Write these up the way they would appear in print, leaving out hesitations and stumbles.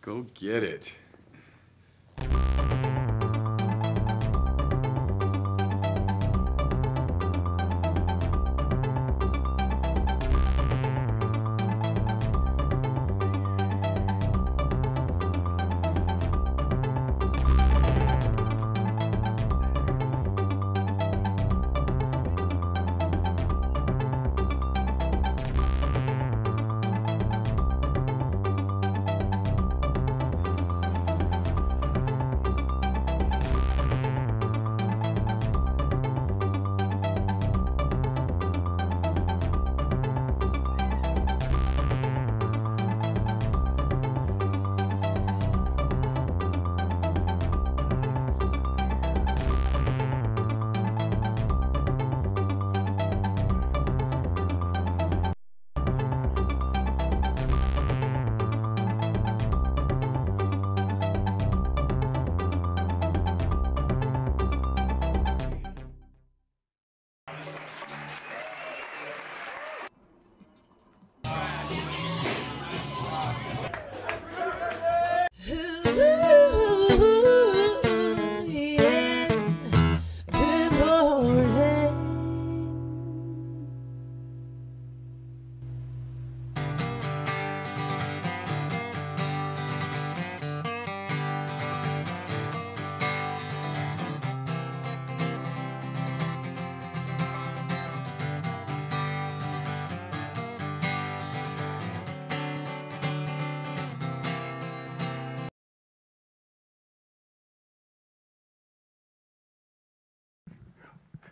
Go get it.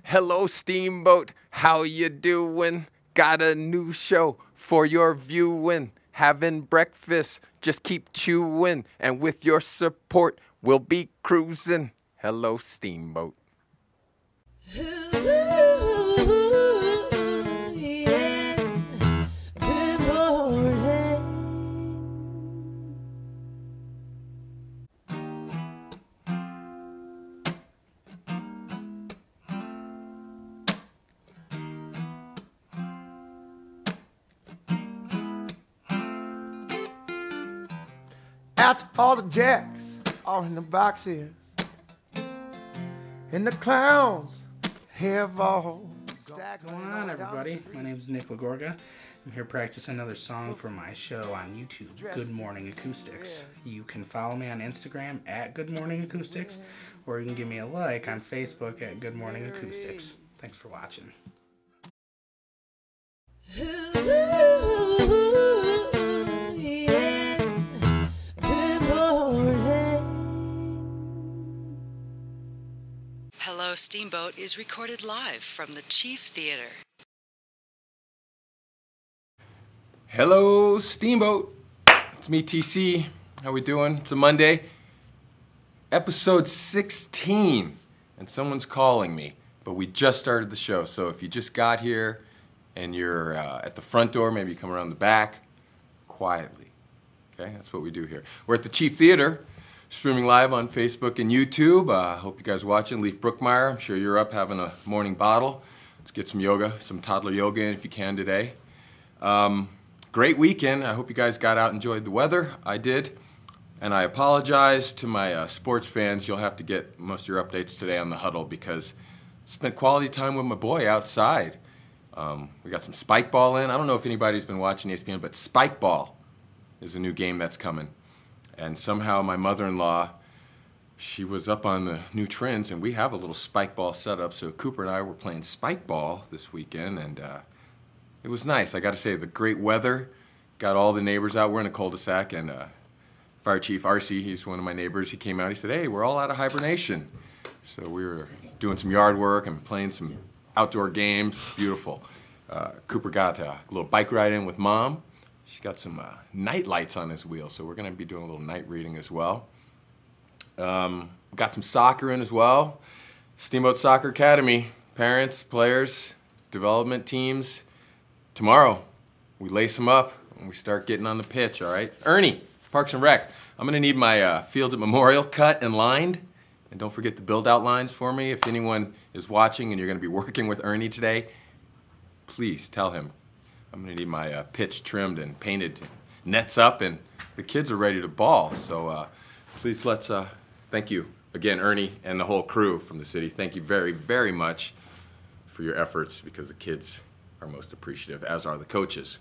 Hello, Steamboat. How you doing? Got a new show for your viewing. Having breakfast, just keep chewing. And with your support, we'll be cruising. Hello, Steamboat. After all the jacks are in the boxes, and the clowns have all stacked. What's going on, everybody? My name is Nick Lagorga. I'm here practicing another song for my show on YouTube, Good Morning Acoustics. You can follow me on Instagram at Good Morning Acoustics, or you can give me a like on Facebook at Good Morning Acoustics. Thanks for watching. Hello, Steamboat is recorded live from the Chief Theater. Hello, Steamboat. It's me, TC. How we doing? It's a Monday. Episode 16. And someone's calling me. But we just started the show, so if you just got here and you're at the front door, maybe you come around the back, quietly. Okay, that's what we do here. We're at the Chief Theater, streaming live on Facebook and YouTube. I hope you guys are watching. Leaf Brookmeyer, I'm sure you're up having a morning bottle. Let's get some yoga, some toddler yoga in if you can today. Great weekend. I hope you guys got out and enjoyed the weather. I did. And I apologize to my sports fans. You'll have to get most of your updates today on the huddle because I spent quality time with my boy outside. We got some spike ball in. I don't know if anybody's been watching ESPN, but spike ball is a new game that's coming. And somehow my mother-in-law, she was up on the new trends, and we have a little spike ball set up. So Cooper and I were playing spike ball this weekend, and it was nice. I got to say, the great weather got all the neighbors out. We're in a cul-de-sac, and Fire Chief R.C., he's one of my neighbors, he came out, he said, hey, we're all out of hibernation. So we were doing some yard work and playing some outdoor games. Beautiful. Cooper got a little bike ride in with Mom. She's got some night lights on his wheel, so we're going to be doing a little night reading as well. Got some soccer in as well. Steamboat Soccer Academy, parents, players, development teams. Tomorrow, we lace them up and we start getting on the pitch, all right? Ernie, Parks and Rec, I'm going to need my Fields at Memorial cut and lined. And don't forget to build out lines for me. If anyone is watching and you're going to be working with Ernie today, please tell him I'm going to need my pitch trimmed and painted, nets up, and the kids are ready to ball. So please let's thank you again, Ernie, and the whole crew from the city. Thank you very, very much for your efforts, because the kids are most appreciative, as are the coaches.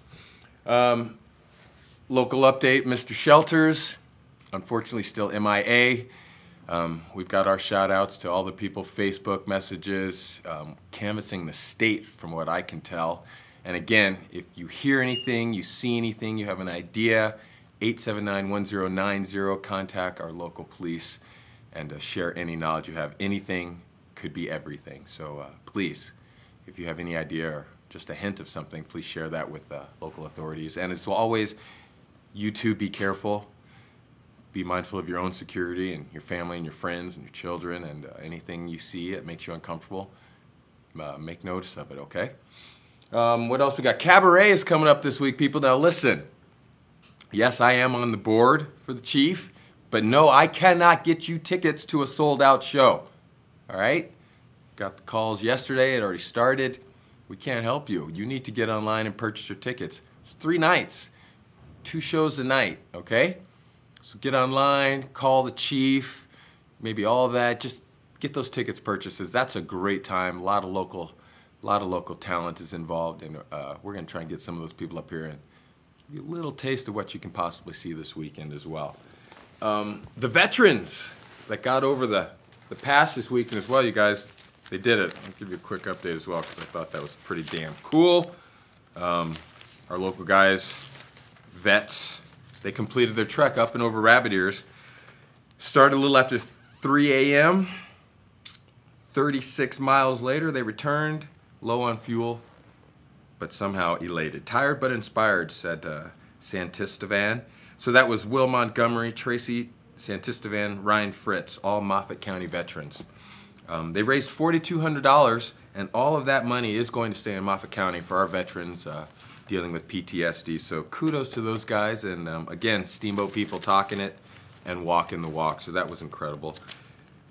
Local update, Mr. Shelters, unfortunately still MIA. We've got our shout outs to all the people, Facebook messages, canvassing the state from what I can tell. And again, if you hear anything, you see anything, you have an idea, 879-1090, contact our local police and share any knowledge you have. Anything could be everything. So please, if you have any idea or just a hint of something, please share that with local authorities. And as always, you too, be careful. Be mindful of your own security and your family and your friends and your children, and anything you see that makes you uncomfortable, make notice of it, okay? What else we got? Cabaret is coming up this week, people. Now listen, yes, I am on the board for the Chief, but no, I cannot get you tickets to a sold-out show, all right? Got the calls yesterday. It already started. We can't help you. You need to get online and purchase your tickets. It's 3 nights, 2 shows a night, okay? So get online, call the Chief, maybe all of that. Just get those tickets purchases. That's a great time. A lot of local talent is involved, and we're going to try and get some of those people up here and give you a little taste of what you can possibly see this weekend as well. The veterans that got over the pass this weekend as well, you guys, they did it. I'll give you a quick update as well, because I thought that was pretty damn cool. Our local guys, vets, they completed their trek up and over Rabbit Ears. Started a little after 3 a.m. 36 miles later, they returned, low on fuel, but somehow elated. Tired but inspired, said Santistevan. So that was Will Montgomery, Tracy Santistevan, Ryan Fritz, all Moffat County veterans. They raised $4,200, and all of that money is going to stay in Moffat County for our veterans dealing with PTSD. So kudos to those guys, and again, Steamboat people talking it and walking the walk. So that was incredible,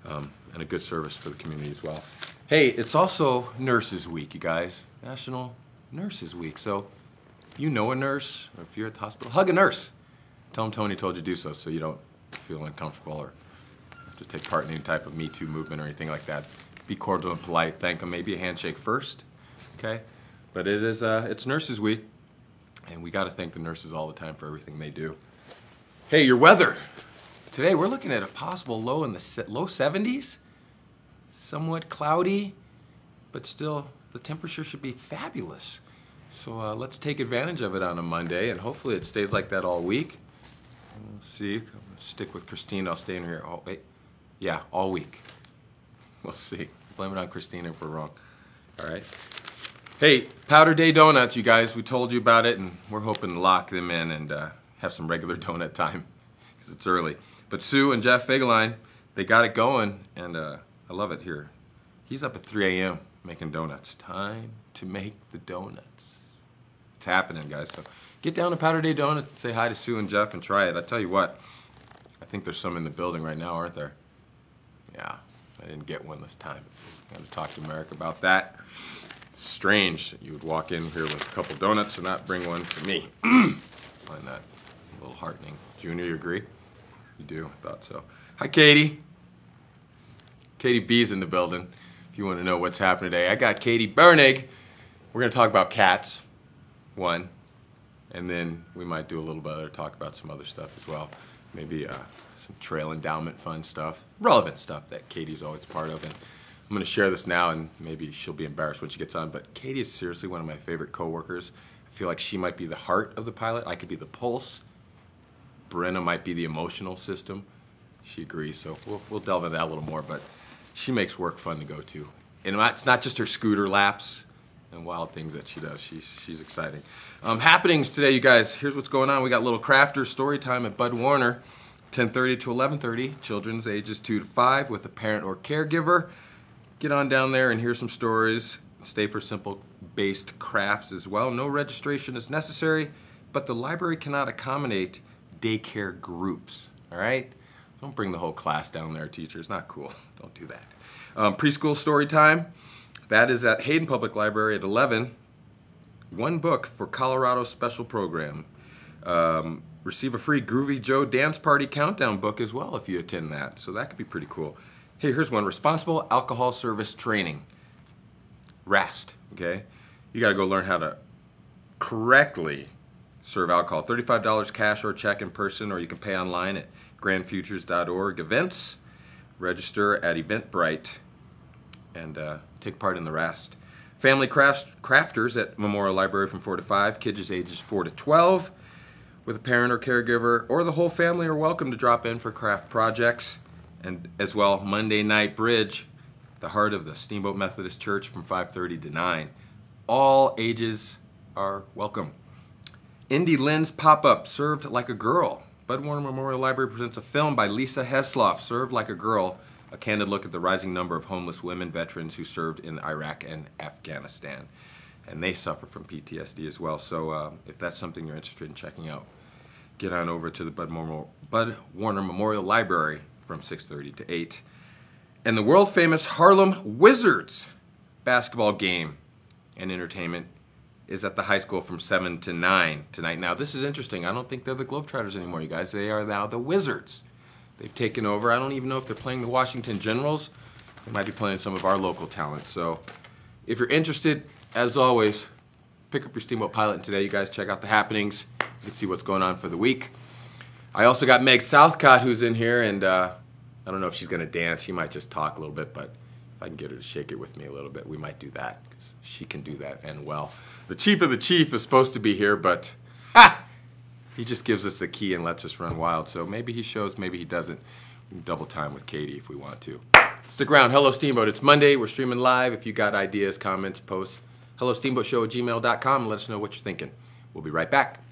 and a good service for the community as well. Hey, it's also Nurses Week, you guys. National Nurses Week. So you know a nurse, or if you're at the hospital, hug a nurse. Tell them Tony told you to do so, so you don't feel uncomfortable or just take part in any type of Me Too movement or anything like that. Be cordial and polite. Thank them. Maybe a handshake first, okay? But it is, it's Nurses Week, and we got to thank the nurses all the time for everything they do. Hey, your weather. Today we're looking at a possible low in the low 70s. Somewhat cloudy, but still the temperature should be fabulous. So let's take advantage of it on a Monday, and hopefully it stays like that all week. We'll see. I'm gonna stick with Christine. I'll stay in here. All week. We'll see. Blame it on Christina if we're wrong. All right. Hey, Powder Day Donuts, you guys. We told you about it, and we're hoping to lock them in and have some regular donut time, because it's early. But Sue and Jeff Fegelein, they got it going, and I love it here. He's up at 3 a.m. making donuts. Time to make the donuts. It's happening, guys. So get down to Powder Day Donuts and say hi to Sue and Jeff and try it. I tell you what, I think there's some in the building right now, aren't there? Yeah, I didn't get one this time. I'm gonna talk to Merrick about that. Strange that you would walk in here with a couple donuts and not bring one to me. Find that a little heartening. Junior, you agree? You do, I thought so. Hi, Katie. Katie B's in the building. If you want to know what's happening today, I got Katie Bernig. We're going to talk about cats, one, and then we might do a little bit of talk about some other stuff as well. Maybe some trail endowment fund stuff, relevant stuff that Katie's always part of. And I'm going to share this now, and maybe she'll be embarrassed when she gets on, but Katie is seriously one of my favorite coworkers. I feel like she might be the heart of the pilot. I could be the pulse. Brenna might be the emotional system. She agrees, so we'll delve into that a little more, but she makes work fun to go to. And it's not just her scooter laps and wild things that she does. She's exciting. Happenings today, you guys. Here's what's going on. We got little crafters story time at Bud Warner, 10:30 to 11:30. Children's ages 2 to 5 with a parent or caregiver. Get on down there and hear some stories. Stay for simple-based crafts as well. No registration is necessary, but the library cannot accommodate daycare groups. All right? Don't bring the whole class down there, teachers. Not cool. Don't do that. Preschool story time. That is at Hayden Public Library at 11. One book for Colorado Special Program. receive a free Groovy Joe Dance Party Countdown book as well if you attend that. So that could be pretty cool. Hey, here's one. Responsible Alcohol Service Training. RAST, okay? You got to go learn how to correctly serve alcohol. $35 cash or check in person, or you can pay online at grandfutures.org. Events, register at Eventbrite, and take part in the RAST. Family crafters at Memorial Library from 4 to 5. Kids ages 4 to 12 with a parent or caregiver, or the whole family are welcome to drop in for craft projects. And as well, Monday Night Bridge, the heart of the Steamboat Methodist Church from 5:30 to 9. All ages are welcome. Indy Lynn's Pop-Up, Served Like a Girl. Bud Warner Memorial Library presents a film by Lisa Hesloff, Served Like a Girl, a candid look at the rising number of homeless women veterans who served in Iraq and Afghanistan. And they suffer from PTSD as well. So if that's something you're interested in checking out, get on over to the Bud Warner Memorial Library from 6:30 to 8. And the world-famous Harlem Wizards basketball game and entertainment is at the high school from 7 to 9 tonight. Now, this is interesting. I don't think they're the Globetrotters anymore, you guys. They are now the Wizards. They've taken over. I don't even know if they're playing the Washington Generals. They might be playing some of our local talent. So if you're interested, as always, pick up your Steamboat Pilot, and today you guys check out the happenings. You can see what's going on for the week. I also got Meg Southcott who's in here, and I don't know if she's going to dance. She might just talk a little bit, but if I can get her to shake it with me a little bit, we might do that, because she can do that and well. The chief of the chief is supposed to be here, but he just gives us the key and lets us run wild. So maybe he shows, maybe he doesn't. We can double time with Katie if we want to. Stick around. Hello, Steamboat. It's Monday. We're streaming live. If you got ideas, comments, posts, hellosteamboatshow@gmail.com, and let us know what you're thinking. We'll be right back.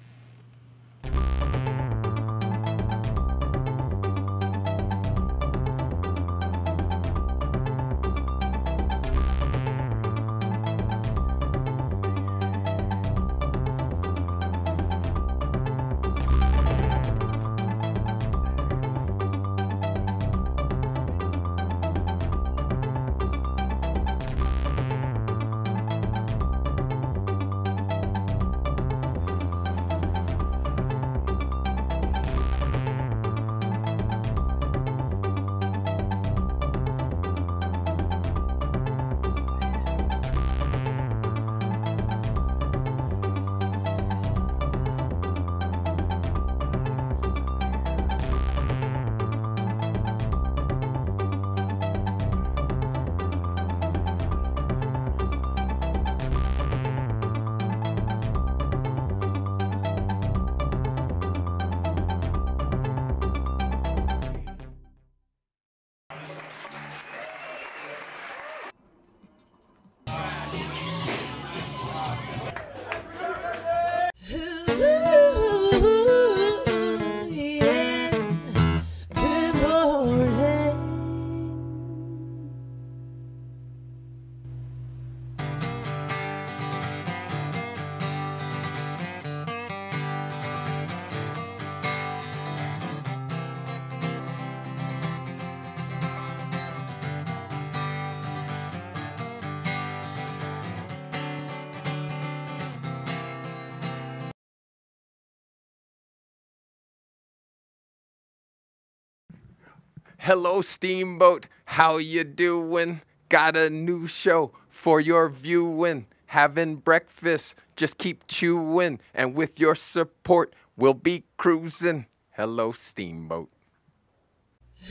Hello, Steamboat. How you doing? Got a new show for your viewing. Having breakfast, just keep chewing. And with your support, we'll be cruising. Hello, Steamboat.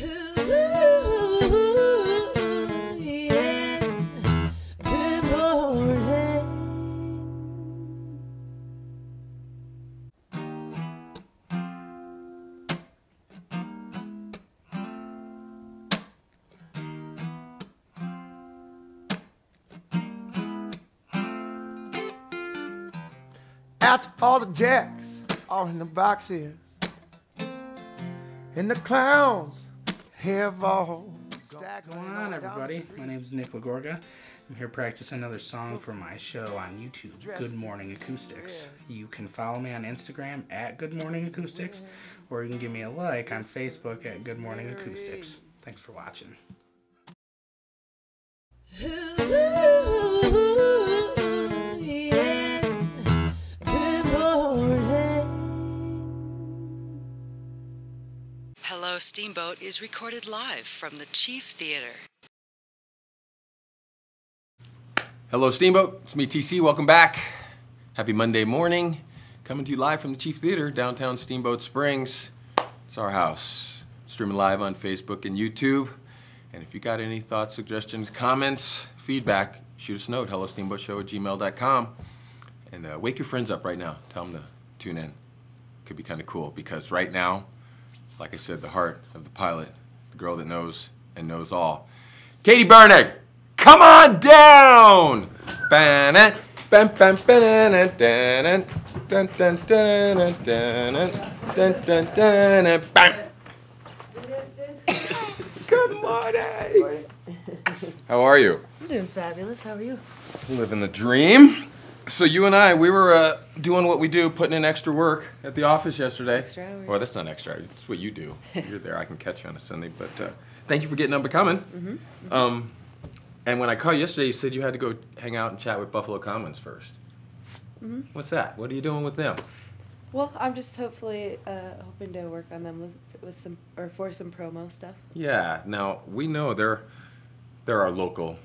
Ooh, yeah. Good morning. After all the jacks are in the boxes, and the clowns have all What's going on, everybody? My name is Nick Lagorga. I'm here practicing another song for my show on YouTube, Good Morning Acoustics. You can follow me on Instagram at Good Morning Acoustics, or you can give me a like on Facebook at Good Morning Acoustics. Thanks for watching. Ooh, yeah. Good morning. Steamboat is recorded live from the Chief Theater. Hello, Steamboat. It's me, TC. Welcome back. Happy Monday morning. Coming to you live from the Chief Theater, downtown Steamboat Springs. It's our house. Streaming live on Facebook and YouTube. And if you got any thoughts, suggestions, comments, feedback, shoot us a note, hellosteamboatshow@gmail.com. And wake your friends up right now. Tell them to tune in. Could be kind of cool because right now, like I said, the heart of the pilot, the girl that knows and knows all. Katie Bernig, come on down! Ba-na, bam, bam, ba-na, da-na, dun, dun, dun, dun, dun, dun, dun, dun, bam! Good morning! How are you? I'm doing fabulous. How are you? Living the dream. So you and I, we were doing what we do, putting in extra work at the office yesterday. Extra hours. Well, that's not extra. It's what you do. You're there. I can catch you on a Sunday. But thank you for getting up and coming. Mm-hmm. And when I called you yesterday, you said you had to go hang out and chat with Buffalo Commons first. Mm-hmm. What's that? What are you doing with them? Well, I'm just hoping to work on them with some or for some promo stuff. Yeah. Now we know they're a local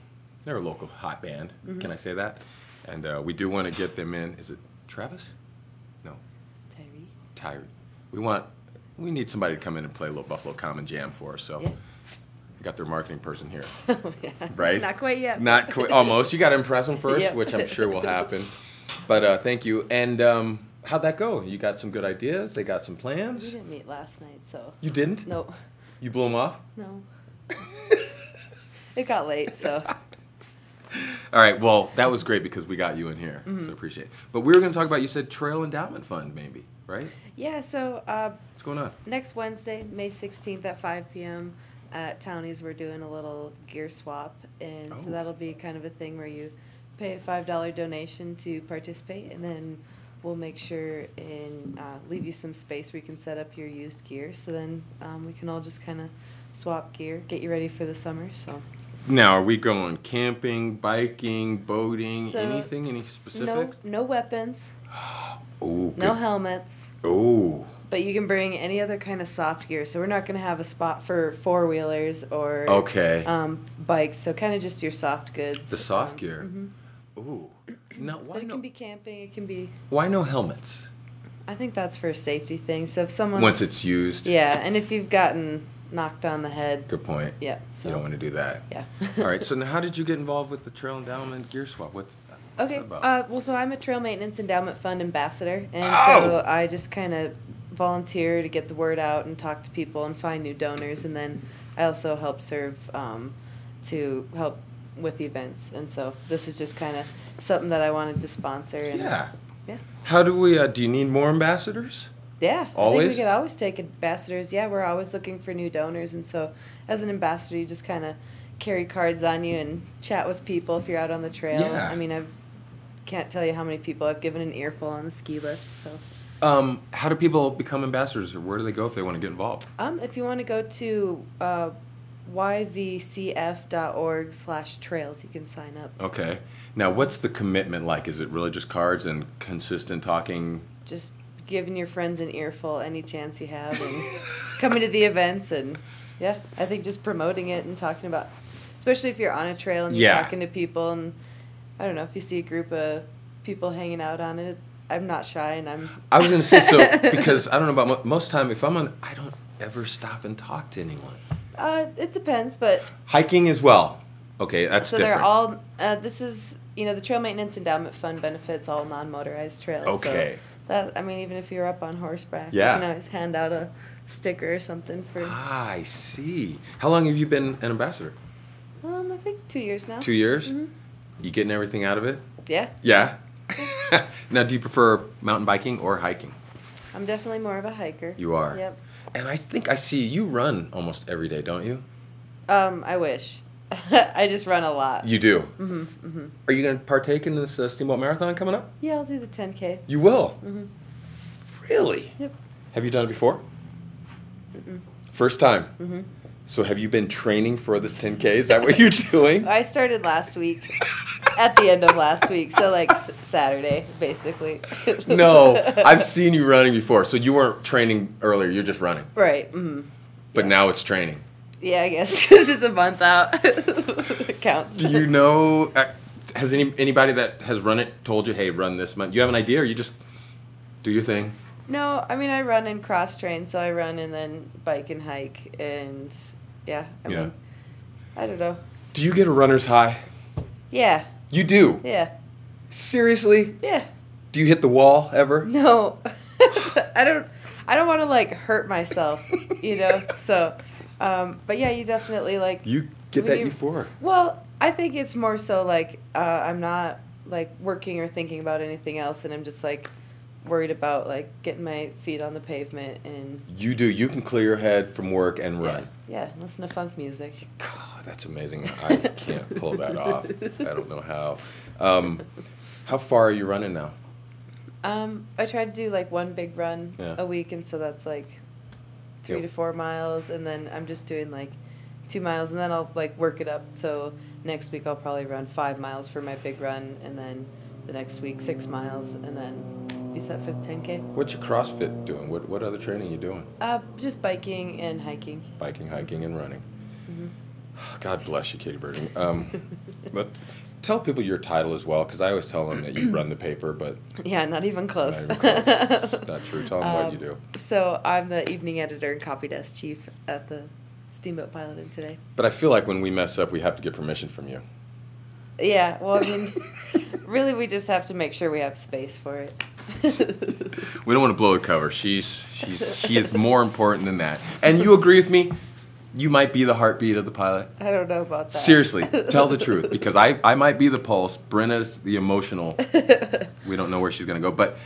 hot band. Mm-hmm. Can I say that? And we do want to get them in. Is it Travis? No. Tyree. We need somebody to come in and play a little Buffalo Common Jam for us. So, I got their marketing person here. Oh, yeah. Right? Not quite yet. Not quite. Almost. You got to impress them first, Yep. which I'm sure will happen. But thank you. And how'd that go? You got some good ideas? They got some plans? We didn't meet last night, so. You didn't? No. You blew them off? No. It got late, so. All right, well, that was great because we got you in here, so I appreciate it. But we were going to talk about, you said Trail Endowment Fund, maybe, right? Yeah, so What's going on? next Wednesday, May 16th at 5 p.m. at Townies, we're doing a little gear swap, and so that'll be kind of a thing where you pay a $5 donation to participate, and then we'll make sure and leave you some space where you can set up your used gear, so then we can all just kind of swap gear, get you ready for the summer, so. Now, are we going camping, biking, boating, So, anything, any specifics? No weapons, Ooh, no good. helmets. Ooh. But you can bring any other kind of soft gear. So we're not going to have a spot for four-wheelers or bikes. So kind of just your soft goods. The soft gear. Ooh. Now, why But it can be camping. It can be. Why no helmets? I think that's for a safety thing. So if someone. Once it's used. Yeah, and if you've gotten knocked on the head. Good point. Yeah. So. You don't want to do that. Yeah. All right. So now, how did you get involved with the Trail Endowment Gear Swap? What's Okay. that about? Well, so I'm a Trail Maintenance Endowment Fund ambassador, and so I just kind of volunteer to get the word out and talk to people and find new donors, and then I also help serve to help with the events, and so this is just kind of something that I wanted to sponsor. And, Yeah. Yeah. How do we? Do you need more ambassadors? Yeah. Always? I think we could always take ambassadors. Yeah, we're always looking for new donors, and so as an ambassador, you just kind of carry cards on you and chat with people if you're out on the trail. Yeah. I mean, can't tell you how many people I've given an earful on the ski lift. So. How do people become ambassadors, or where do they go if they want to get involved? If you want to go to yvcf.org/trails, you can sign up. Okay. Now, what's the commitment like? Is it really just cards and consistent talking? Just giving your friends an earful any chance you have, and coming to the events, and yeah, I think just promoting it and talking about, especially if you're on a trail and you're talking to people, and I don't know, if you see a group of people hanging out on it, I'm not shy, and I was going to say, so, because I don't know about most time, if I'm on, I don't ever stop and talk to anyone. It depends, but. Hiking as well. Okay, that's different. So they're all, this is, the Trail Maintenance Endowment Fund benefits all non-motorized trails. Okay. So even if you're up on horseback, Yeah. you can always hand out a sticker or something for. Ah, I see. How long have you been an ambassador? I think 2 years now. 2 years? Mm-hmm. You getting everything out of it? Yeah. Yeah? Now, do you prefer mountain biking or hiking? I'm definitely more of a hiker. You are? Yep. And I think I see you run almost every day, don't you? I wish. I just run a lot. You do? Mm-hmm. Mm-hmm. Are you going to partake in this Steamboat Marathon coming up? Yeah, I'll do the 10K. You will? Mm-hmm. Really? Yep. Have you done it before? Mm-mm. First time? Mm-hmm. So have you been training for this 10K? Is that what you're doing? I started last week, at the end of last week, so like Saturday, basically. No, I've seen you running before, so you weren't training earlier, you're just running. Right. Mm-hmm. But now it's training. Yeah, I guess, because it's a month out. It counts. Do you know, has anybody that has run it told you, hey, run this month? Do you have an idea, or you just do your thing? No, I mean, I run and cross-train, so I run and then bike and hike, and, I mean, I don't know. Do you get a runner's high? Yeah. You do? Yeah. Seriously? Yeah. Do you hit the wall ever? No. I don't want to, like, hurt myself, you know? So, but yeah, you definitely, like... You get that euphoric. Well, I think it's more so, like, I'm not, like, working or thinking about anything else, and I'm just, like, worried about, like, getting my feet on the pavement and... You do. You can clear your head from work and run. Yeah, listen to funk music. God, that's amazing. I can't pull that off. I don't know how. How far are you running now? I try to do, like, one big run a week, and so that's, like, 3 to 4 miles, and then I'm just doing, like, 2 miles, and then I'll, like, work it up. So next week I'll probably run 5 miles for my big run, and then the next week 6 miles, and then be set for the 10K. What's your CrossFit doing? What other training are you doing? Just biking and hiking. Biking, hiking, and running. Mm-hmm. God bless you, Katie Birding. Tell people your title as well, because I always tell them that you run the paper, but... Yeah, not even close. Not even close. Not true. Tell them what you do. So I'm the evening editor and copy desk chief at the Steamboat Piloting today. But I feel like when we mess up, we have to get permission from you. Yeah, well, I mean, really, we just have to make sure we have space for it. We don't want to blow the cover. She is more important than that. And you agree with me? You might be the heartbeat of the pilot. I don't know about that. Seriously, tell the truth, because I might be the pulse. Brenna's the emotional. We don't know where she's going to go. But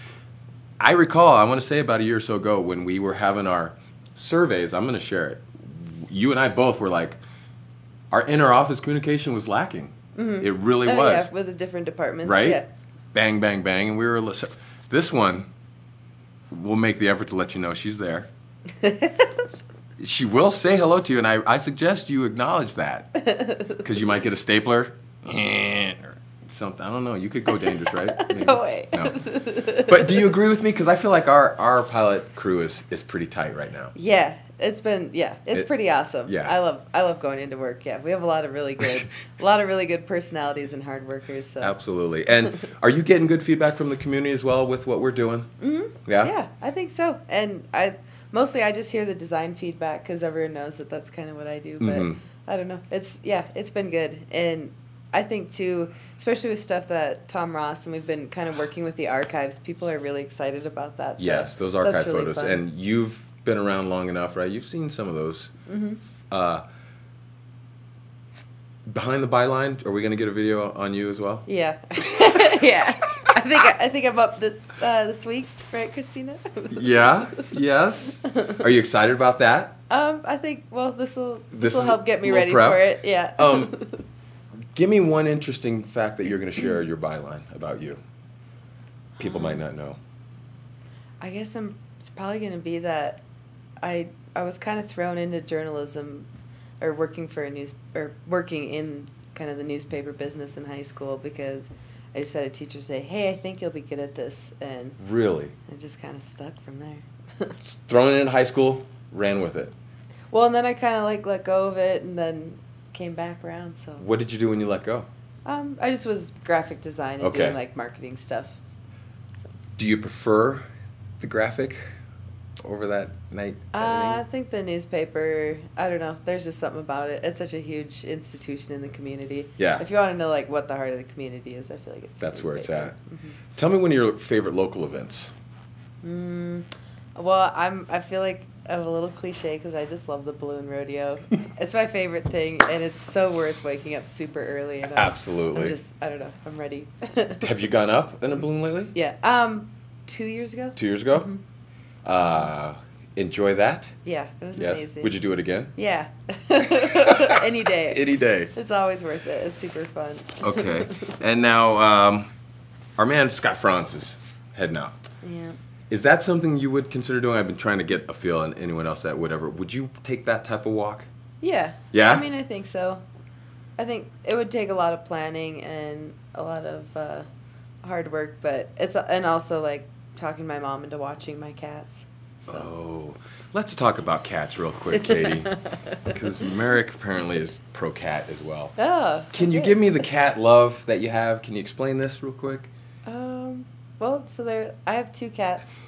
I recall, I want to say about a year or so ago, when we were having our surveys, I'm going to share it. You and I both were like, our inter-office communication was lacking. Mm-hmm. It really was. Yeah, with the different departments. Right? Yeah. Bang, bang, bang. And we were listening. This one, we'll make the effort to let you know she's there. She will say hello to you, and I suggest you acknowledge that. Because you might get a stapler or something. I don't know. You could go dangerous, right? Maybe. No way. No. But do you agree with me? Because I feel like our pilot crew is pretty tight right now. Yeah. It's pretty awesome. Yeah. I love going into work. Yeah. We have a lot of really good personalities and hard workers. So. Absolutely. And are you getting good feedback from the community as well with what we're doing? Mm-hmm. Yeah? Yeah, I think so. And I just hear the design feedback because everyone knows that that's kind of what I do. But I don't know. It's been good. And I think, too, especially with stuff that Tom Ross, and we've been kind of working with the archives, people are really excited about that. So yes, those archive really photos. fun. And you've been around long enough, right? You've seen some of those. Mm-hmm. Behind the byline, are we going to get a video on you as well? Yeah. Yeah. I think I'm up this week, right, Christina? Yeah. Yes. Are you excited about that? I think this will help get me ready for it. Yeah. Give me one interesting fact that you're going to share your byline about you. People might not know. I guess it's probably going to be that I was kind of thrown into journalism or working in kind of the newspaper business in high school because I just had a teacher say, "Hey, I think you'll be good at this," and really, I just kind of stuck from there. Thrown in high school, ran with it. Well, and then I kind of let go of it, and then came back around. So what did you do when you let go? I just was graphic design and doing marketing stuff. So. Do you prefer the graphic over that night editing? I think the newspaper, I don't know, there's just something about it. It's such a huge institution in the community. Yeah. If you want to know what the heart of the community is, I feel like it's that's the where it's at. Mm-hmm. Tell me one of your favorite local events. Well, I feel like I'm a little cliche because I just love the balloon rodeo. It's my favorite thing, and it's so worth waking up super early. And Absolutely. I don't know, I'm ready. Have you gone up in a balloon lately? Yeah. 2 years ago. 2 years ago? Mm-hmm. Enjoy that? Yeah, it was amazing. Would you do it again? Yeah. Any day. Any day. It's always worth it. It's super fun. Okay. And now, our man Scott Franz is heading out. Yeah. Is that something you would consider doing? I've been trying to get a feel on anyone else that would ever. Would you take that type of walk? Yeah. Yeah? I mean, I think so. I think it would take a lot of planning and a lot of hard work, but and also talking my mom into watching my cats. So. Oh, let's talk about cats real quick, Katie, because Merrick apparently is pro cat as well. Oh. Can you give me the cat love that you have? Can you explain this real quick? Well, so I have 2 cats.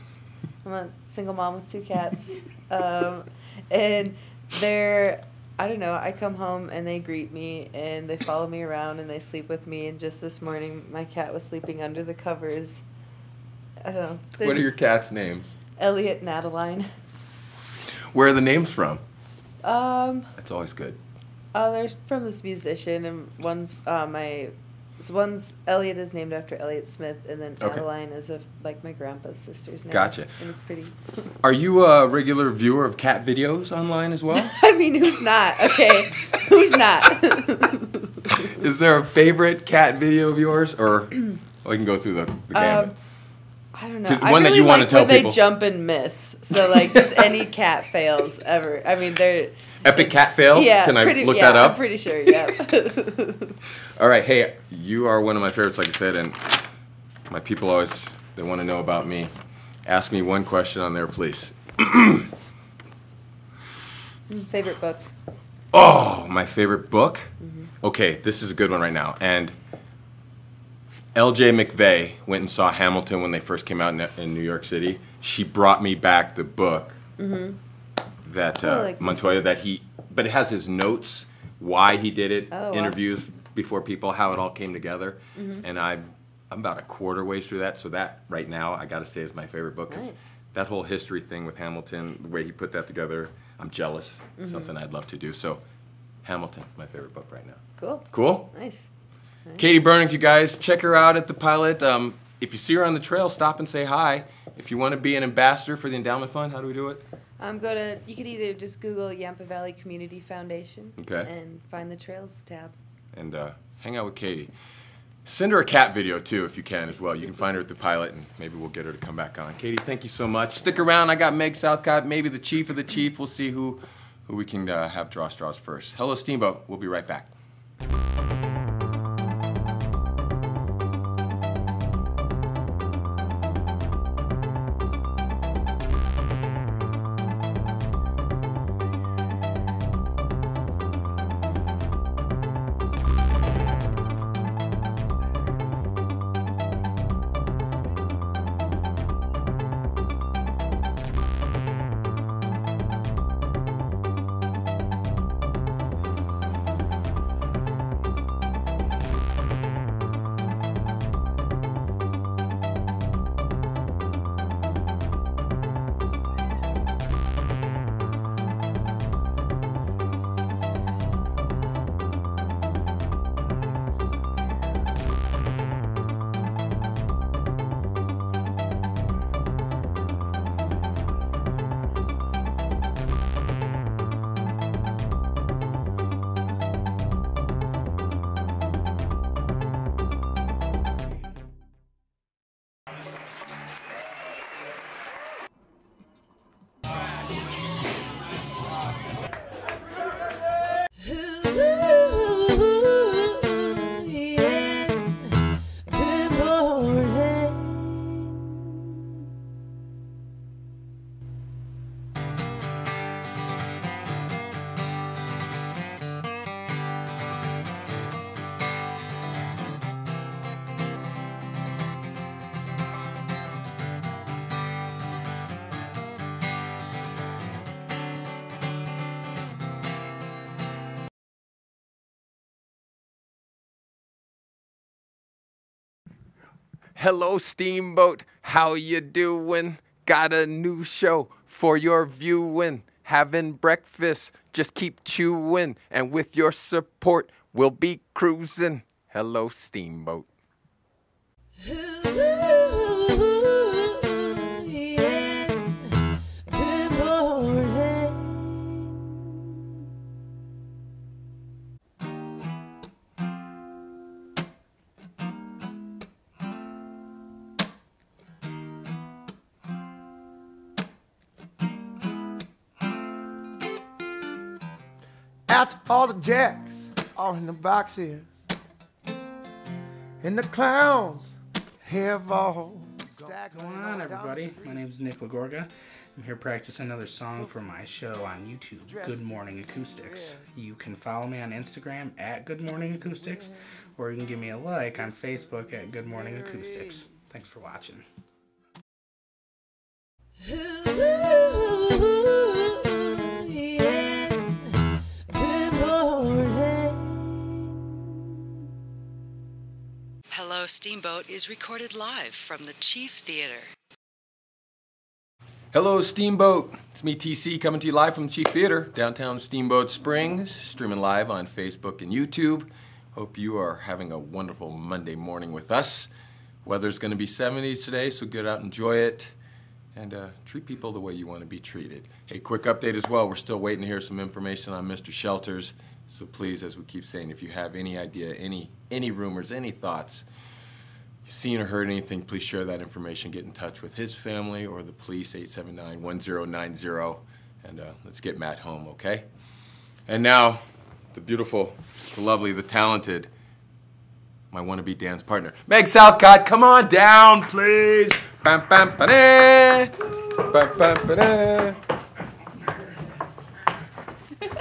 I'm a single mom with 2 cats. And I don't know, I come home and they greet me and they follow me around and they sleep with me. And just this morning, my cat was sleeping under the covers. I don't know. What are your cats' names? Elliot and Adeline. Where are the names from? That's always good. They're from this musician, and one's Elliot is named after Elliot Smith, and then Okay. Adeline is like my grandpa's sister's name. Gotcha. And it's pretty. Are you a regular viewer of cat videos online as well? I mean, who's not? Okay, who's not? Is there a favorite cat video of yours, or we can go through the gambit? I don't know. Just I one that really you wanna like tell when they people. jump and miss. So like just any cat fails ever. I mean, they're Epic cat fails? Yeah, Can I look yeah, that up? I'm pretty sure. Yeah. All right, hey, you are one of my favorites, like I said, and my people always, they want to know about me. Ask me one question on there, please. Favorite book? Oh, my favorite book? Okay, this is a good one right now. And L.J. McVeigh went and saw Hamilton when they first came out in New York City. She brought me back the book that like this Montoya, but it has his notes, why he did it, Oh, wow. interviews before people, how it all came together. And I'm about a quarter ways through that, so that right now I got to say is my favorite book. 'Cause Nice. that whole history thing with Hamilton, the way he put that together, I'm jealous. It's something I'd love to do. So Hamilton, my favorite book right now. Cool. Cool? Nice. Katie Burnings, you guys, check her out at the Pilot. If you see her on the trail, stop and say hi. If you want to be an ambassador for the Endowment Fund, how do we do it? You could either just Google Yampa Valley Community Foundation Okay. and find the Trails tab. And hang out with Katie. Send her a cat video, too, if you can, as well. You can find her at the Pilot, and maybe we'll get her to come back on. Katie, thank you so much. Stick around. I got Meg Southcott, maybe the chief of the chief. We'll see who we can have draw straws first. Hello, Steamboat. We'll be right back. Hello, Steamboat. How you doing? Got a new show for your viewing. Having breakfast, just keep chewing. And with your support, we'll be cruising. Hello, Steamboat. After all the jacks are in the boxes, and the clowns have all What's going on, everybody? My name is Nick Lagorga. I'm here practicing another song for my show on YouTube, Good Morning Acoustics. You can follow me on Instagram at Good Morning Acoustics, or you can give me a like on Facebook at Good Morning Acoustics. Thanks for watching. Hello, Steamboat is recorded live from the Chief Theater. Hello, Steamboat. It's me, TC, coming to you live from the Chief Theater, downtown Steamboat Springs, streaming live on Facebook and YouTube. Hope you are having a wonderful Monday morning with us. Weather's going to be 70s today, so get out and enjoy it. And treat people the way you want to be treated. Hey, quick update as well. We're still waiting to hear some information on Mr. Shelters. So please, as we keep saying, if you have any idea, any rumors, any thoughts, seen or heard anything, please share that information. Get in touch with his family or the police, 879-1090. And let's get Matt home, okay? And now, the beautiful, the lovely, the talented, my wannabe dance partner, Meg Southcott, come on down, please. Bam, bam, ba-da. Bam, bam, ba-da.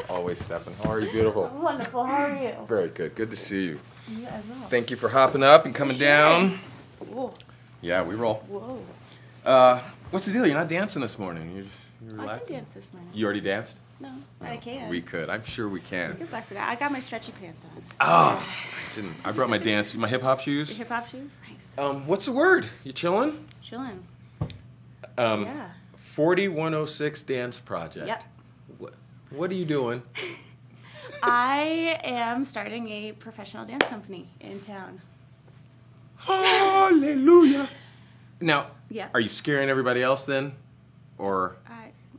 Always stepping. How are you, beautiful? Wonderful. How are you? Very good. Good to see you. You as well. Thank you for hopping up and coming down. Whoa. Yeah, we roll. Whoa. What's the deal? You're not dancing this morning. You're I relaxing? can dance this morning. You already danced? No, I can. We could. I'm sure we can. You're busted out. I got my stretchy pants on. Oh, I didn't. I brought my hip hop shoes. Your hip hop shoes? Nice. What's the word? You chilling? Chilling. Yeah. 4106 Dance Project. Yep. What are you doing? I am starting a professional dance company in town. Hallelujah. Now, Yeah. are you scaring everybody else then? Or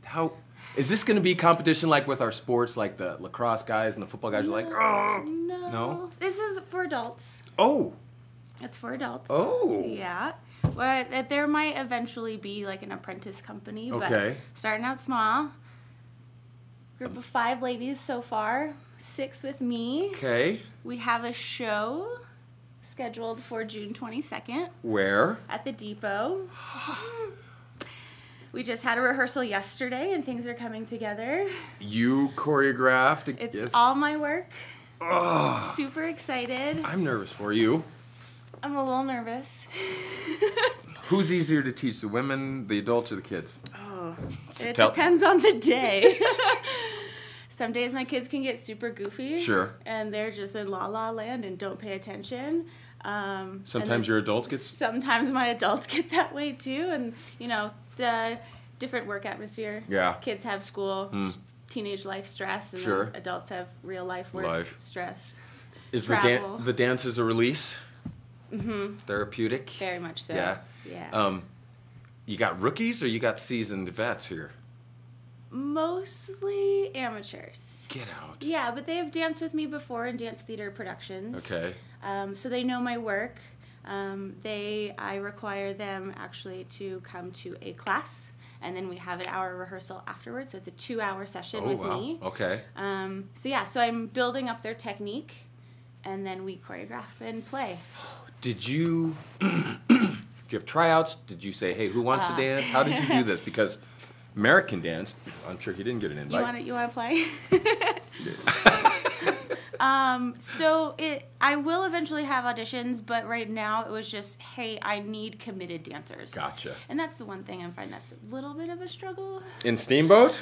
how is this going to be competition like with our sports, like the lacrosse guys and the football guys are like, oh, No. No? This is for adults. oh, It's for adults. Oh. Yeah. But there might eventually be like an apprentice company. Okay. But starting out small. Group of 5 ladies so far. 6 with me. okay. We have a show scheduled for June 22nd Where? at the Depot. We just had a rehearsal yesterday and things are coming together. You choreographed. It's Yes. all my work. Oh, Super excited. I'm nervous for you. I'm a little nervous. Who's easier to teach, the women, the adults, or the kids? Oh, it Tell- depends on the day. Some days my kids can get super goofy. Sure. And they're just in la la land and don't pay attention. Sometimes your adults get... Sometimes my adults get that way too. And, you know, the different work atmosphere. Yeah. Kids have school, teenage life stress, and Sure. then adults have real life work stress. Is travel. the dance is a release? Mm-hmm. Therapeutic? Very much so. Yeah. Yeah. You got rookies or you got seasoned vets here? Mostly amateurs. Get out. Yeah, but they have danced with me before in dance theater productions. Okay. So they know my work. I require them actually to come to a class, and then we have an hour rehearsal afterwards. So it's a 2-hour session with me. Okay. So I'm building up their technique, and then we choreograph and play. Did you did you have tryouts? Did you say, hey, who wants to dance? How did you do this? Because Merrick can dance. I'm sure he didn't get an invite. You want to play? I will eventually have auditions, but right now it was just, hey, I need committed dancers. Gotcha. And that's the one thing I find that's a little bit of a struggle. In Steamboat?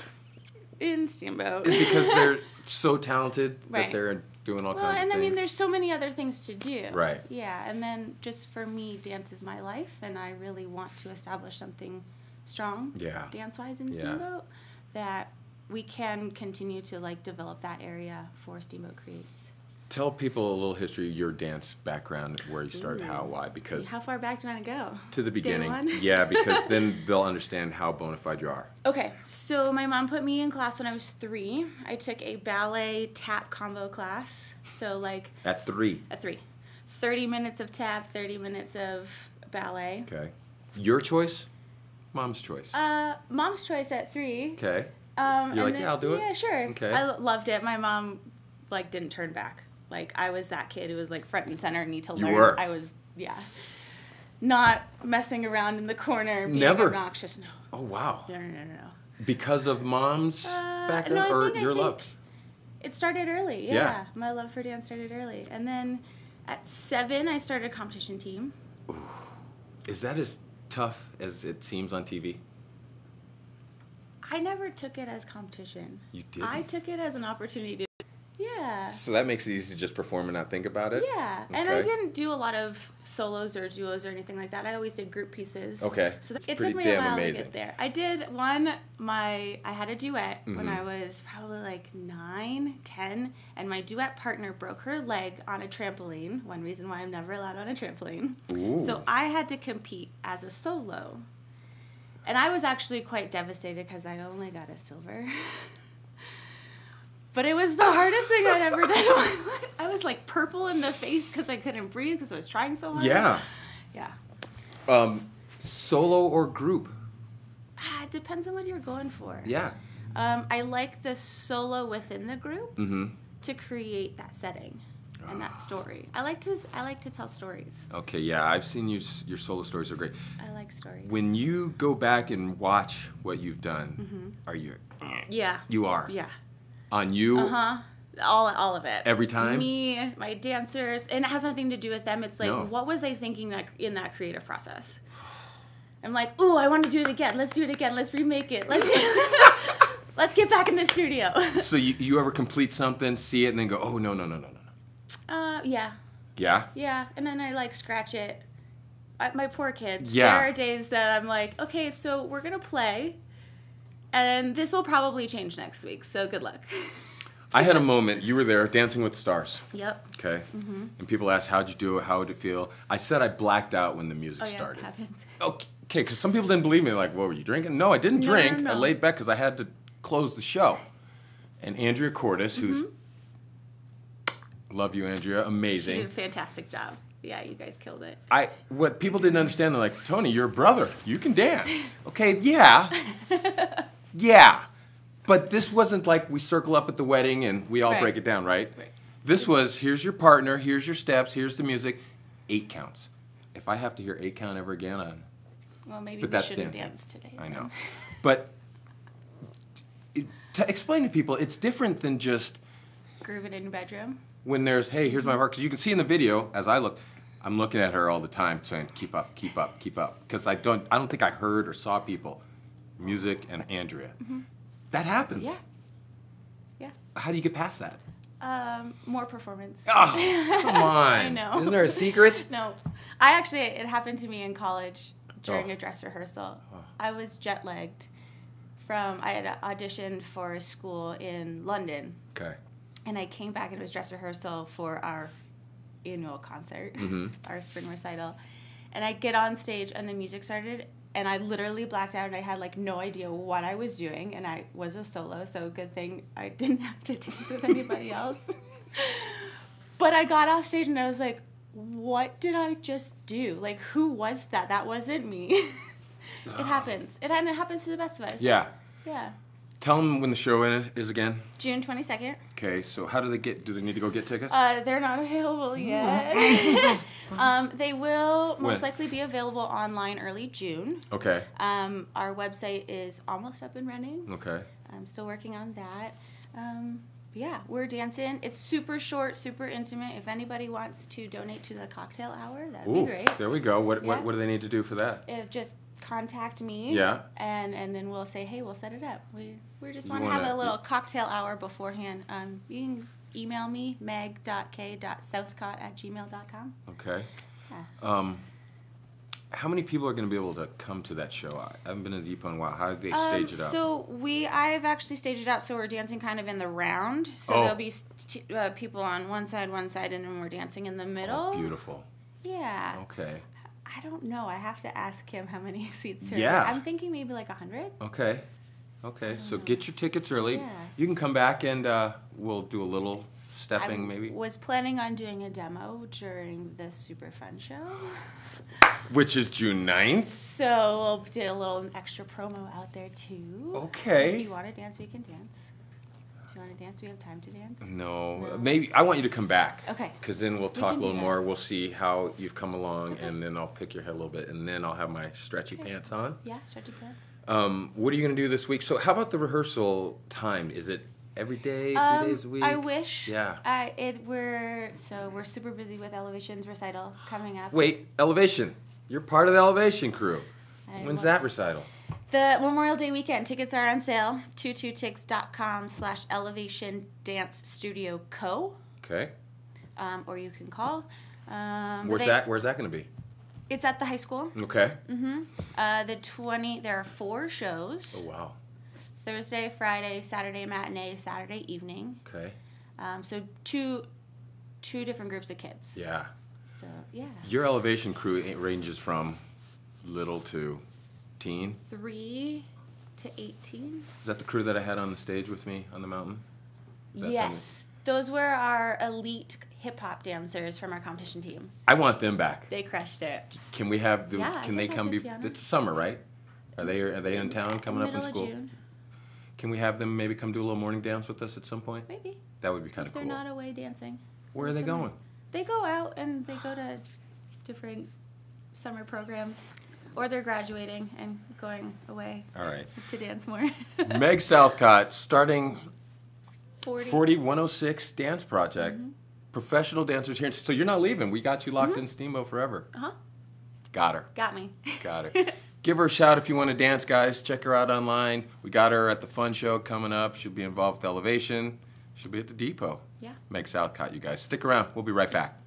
In Steamboat. Because they're so talented that Right. they're doing all kinds of Well, and things. I mean, there's so many other things to do. Right. Yeah, and then just for me, dance is my life, and I really want to establish something strong, Yeah. dance-wise in Yeah. Steamboat, that we can continue to like develop that area for Steamboat Creates. Tell people a little history of your dance background, where you started, how, why, because How far back do you want to go? to the beginning. one? Yeah, because then they'll understand how bona fide you are. Okay, so my mom put me in class when I was 3. I took a ballet tap combo class. So like At 3. a 3. 30 minutes of tap, 30 minutes of ballet. Okay. Your choice? Mom's choice. Mom's choice at 3. Okay. And like, then- yeah, I'll do it? Yeah, sure. Okay. I loved it. My mom like didn't turn back. Like I was that kid who was like front and center and need to You learn. were. I was, yeah. not messing around in the corner, being Never. obnoxious. No. Oh, wow. No. Because of mom's background No, or I your think love? it started early. Yeah. Yeah. My love for dance started early. And then at 7, I started a competition team. Is that as tough as it seems on TV? I never took it as competition. You didn't? I took it as an opportunity to. Yeah. So that makes it easy to just perform and not think about it? Yeah, and I Okay. didn't do a lot of solos or duos or anything like that. I always did group pieces. Okay. So It's it pretty took me damn a while amazing. to get there. I did I had a duet when Mm-hmm. I was probably like 9, 10, and my duet partner broke her leg on a trampoline. One reason why I'm never allowed on a trampoline. Ooh. So I had to compete as a solo. And I was actually quite devastated because I only got a silver. But it was the hardest thing I'd ever done in my life. I was like purple in the face because I couldn't breathe because I was trying so hard. Yeah. Yeah. Solo or group? It depends on what you're going for. Yeah. I like the solo within the group Mm-hmm. to create that setting and that story. I like to tell stories. Okay, yeah, I've seen your solo stories are great. I like stories. When you go back and watch what you've done, are you? Yeah. You are? Yeah. On you? Uh-huh. All of it. Every time? Me, my dancers, and it has nothing to do with them. It's like, No. what was I thinking in that creative process? I'm like, ooh, I want to do it again. Let's do it again. Let's remake it. Let's get back in the studio. So you ever complete something, see it, and then go, oh, no. Yeah. Yeah? Yeah, and then I like scratch it. My poor kids. Yeah. There are days that I'm like, okay, so we're gonna play, and this will probably change next week. So good luck. I had a moment, you were there, Dancing with the Stars. Yep. Okay? And people asked, how'd you do it? How would it feel? I said I blacked out when the music Oh yeah, started. it happens. Okay, because some people didn't believe me. Like, what, were you drinking? No, I didn't No, drink. no. I laid back because I had to close the show. And Andrea Cordes, who's, love you, Andrea, She amazing. did a fantastic job. Yeah, you guys killed it. What people didn't understand, they're like, Tony, you're a brother. You can dance. Okay, yeah. Yeah. But this wasn't like we circle up at the wedding and we all Right. break it down, right? Right. This was, here's your partner, here's your steps, here's the music, 8 counts. If I have to hear 8 count ever again, Well, maybe but we that's shouldn't dancing. dance today. I then. know. But to explain to people, it's different than just Groove it in your bedroom. when there's, hey, here's my part. Because you can see in the video, as I look, I'm looking at her all the time saying, keep up, keep up, keep up. Because I don't think I heard or saw people, music and Andrea. That happens. Yeah. Yeah. How do you get past that? More performance. Oh, come on. I know. Isn't there a secret? No. It happened to me in college during a dress rehearsal. I was jet lagged I had auditioned for a school in London. Okay. And I came back and it was dress rehearsal for our annual concert, our spring recital. And I get on stage and the music started and I literally blacked out and I had like no idea what I was doing and I was a solo, so good thing I didn't have to dance with anybody else. But I got off stage and I was like, what did I just do? Like, who was that? That wasn't me. It happens. It happens to the best of us. Yeah. Yeah. Tell them when the show is again. June 22nd. Okay, so how do they need to go get tickets? They're not available yet. They will most When? likely be available online early June. Okay. Our website is almost up and running. Okay. I'm still working on that. Yeah, we're dancing. It's super short, super intimate. If anybody wants to donate to the cocktail hour, that'd be great. There we go. What Yeah. do they need to do for that? Just contact me. Yeah. And then we'll say, hey, we'll set it up. We just You want to have wanna- a little cocktail hour beforehand. You can email me, meg.k.southcott@gmail.com. Okay. Yeah. How many people are going to be able to come to that show? I haven't been to the Depot in a while. How do they stage it up? So I've actually staged it out, so we're dancing kind of in the round. So there'll be people on one side, and then we're dancing in the middle. Oh, beautiful. Yeah. Okay. I don't know. I have to ask him how many seats to Yeah. I'm thinking maybe like 100. Okay. So get your tickets early. Yeah. You can come back and we'll do a little stepping I maybe. was planning on doing a demo during this super fun show. Which is June 9th. So we'll do a little extra promo out there too. Okay. If you want to dance, we can dance. Do you want to dance? Do we have time to dance? No. Maybe I want you to come back. Okay. Because then we'll talk a can do little that. more. We'll see how you've come along, and then I'll pick your head a little bit, and then I'll have my stretchy pants on. Yeah, stretchy pants. What are you going to do this week? So how about the rehearsal time? Is it every day, 2 days a week? I wish. Yeah. We're super busy with Elevation's recital coming up. Wait, Elevation. You're part of the Elevation crew. When's love that recital? The Memorial Day weekend. Tickets are on sale. 22tix.com/Elevation Dance Studio Co. Okay. Or you can call. Where's that going to be? It's at the high school. Okay. There are 4 shows. Oh, wow. Thursday, Friday, Saturday matinee, Saturday evening. Okay. So two different groups of kids. Yeah. So, yeah. Your Elevation crew ranges from little to teen. 3 to 18. Is that the crew that I had on the stage with me on the mountain? Is that Yes. Those were our elite hip-hop dancers from our competition team. I want them back. They crushed it. Can we have them? Yeah, Can I they can come? talk to Tiana. It's summer, right? Are they in town coming up in Middle of school? June. Can we have them maybe come do a little morning dance with us at some point? Maybe. That would be kind If of they're cool. not away dancing. Where are they Summer. going? They go out and they go to different summer programs. Or they're graduating and going away All right. to dance more. Meg Southcott starting 40. 106 Dance Project. Professional dancers here. So you're not leaving. We got you locked in Steamboat forever. Uh-huh. Got her. Got me. Got her. Give her a shout if you want to dance, guys. Check her out online. We got her at the Fun Show coming up. She'll be involved with Elevation. She'll be at the Depot. Yeah. Meg Southcott, you guys. Stick around. We'll be right back.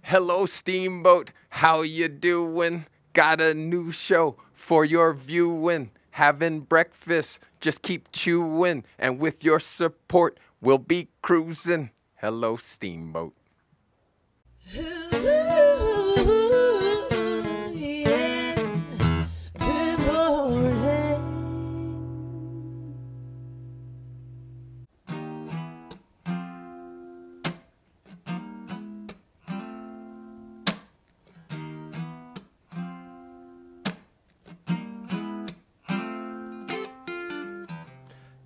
Hello, Steamboat. How you doing? Got a new show for your viewing. Having breakfast, just keep chewing. And with your support, we'll be cruising. Hello, Steamboat.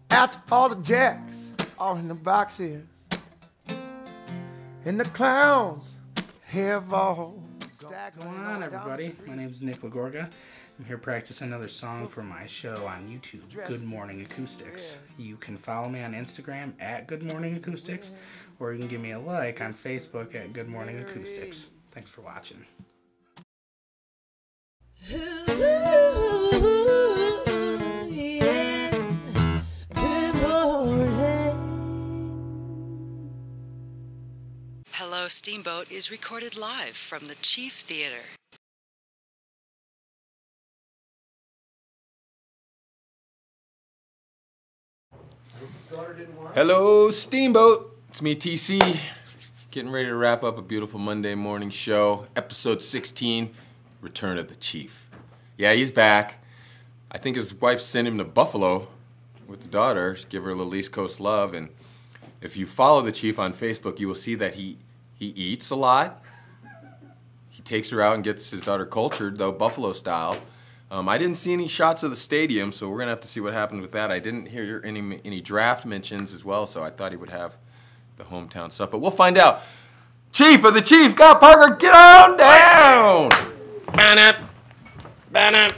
After all the jacks are in the boxes, and the clowns have all What's going on, everybody? My name's Nick Lagorga. I'm here practicing another song for my show on YouTube, Good Morning Acoustics. You can follow me on Instagram at Good Morning Acoustics, or you can give me a like on Facebook at Good Morning Acoustics. Thanks for watching. Hello, Steamboat is recorded live from the Chief Theater. Hello, Steamboat. It's me, TC. Getting ready to wrap up a beautiful Monday morning show. Episode 16, Return of the Chief. Yeah, he's back. I think his wife sent him to Buffalo with the daughter, give her a little East Coast love. And if you follow the Chief on Facebook, you will see that he eats a lot. He takes her out and gets his daughter cultured, though Buffalo style. I didn't see any shots of the stadium, so we're going to have to see what happens with that. I didn't hear any draft mentions as well, so I thought he would have the hometown stuff. But we'll find out. Chief of the Chiefs, Scott Parker, get on down! Ban it.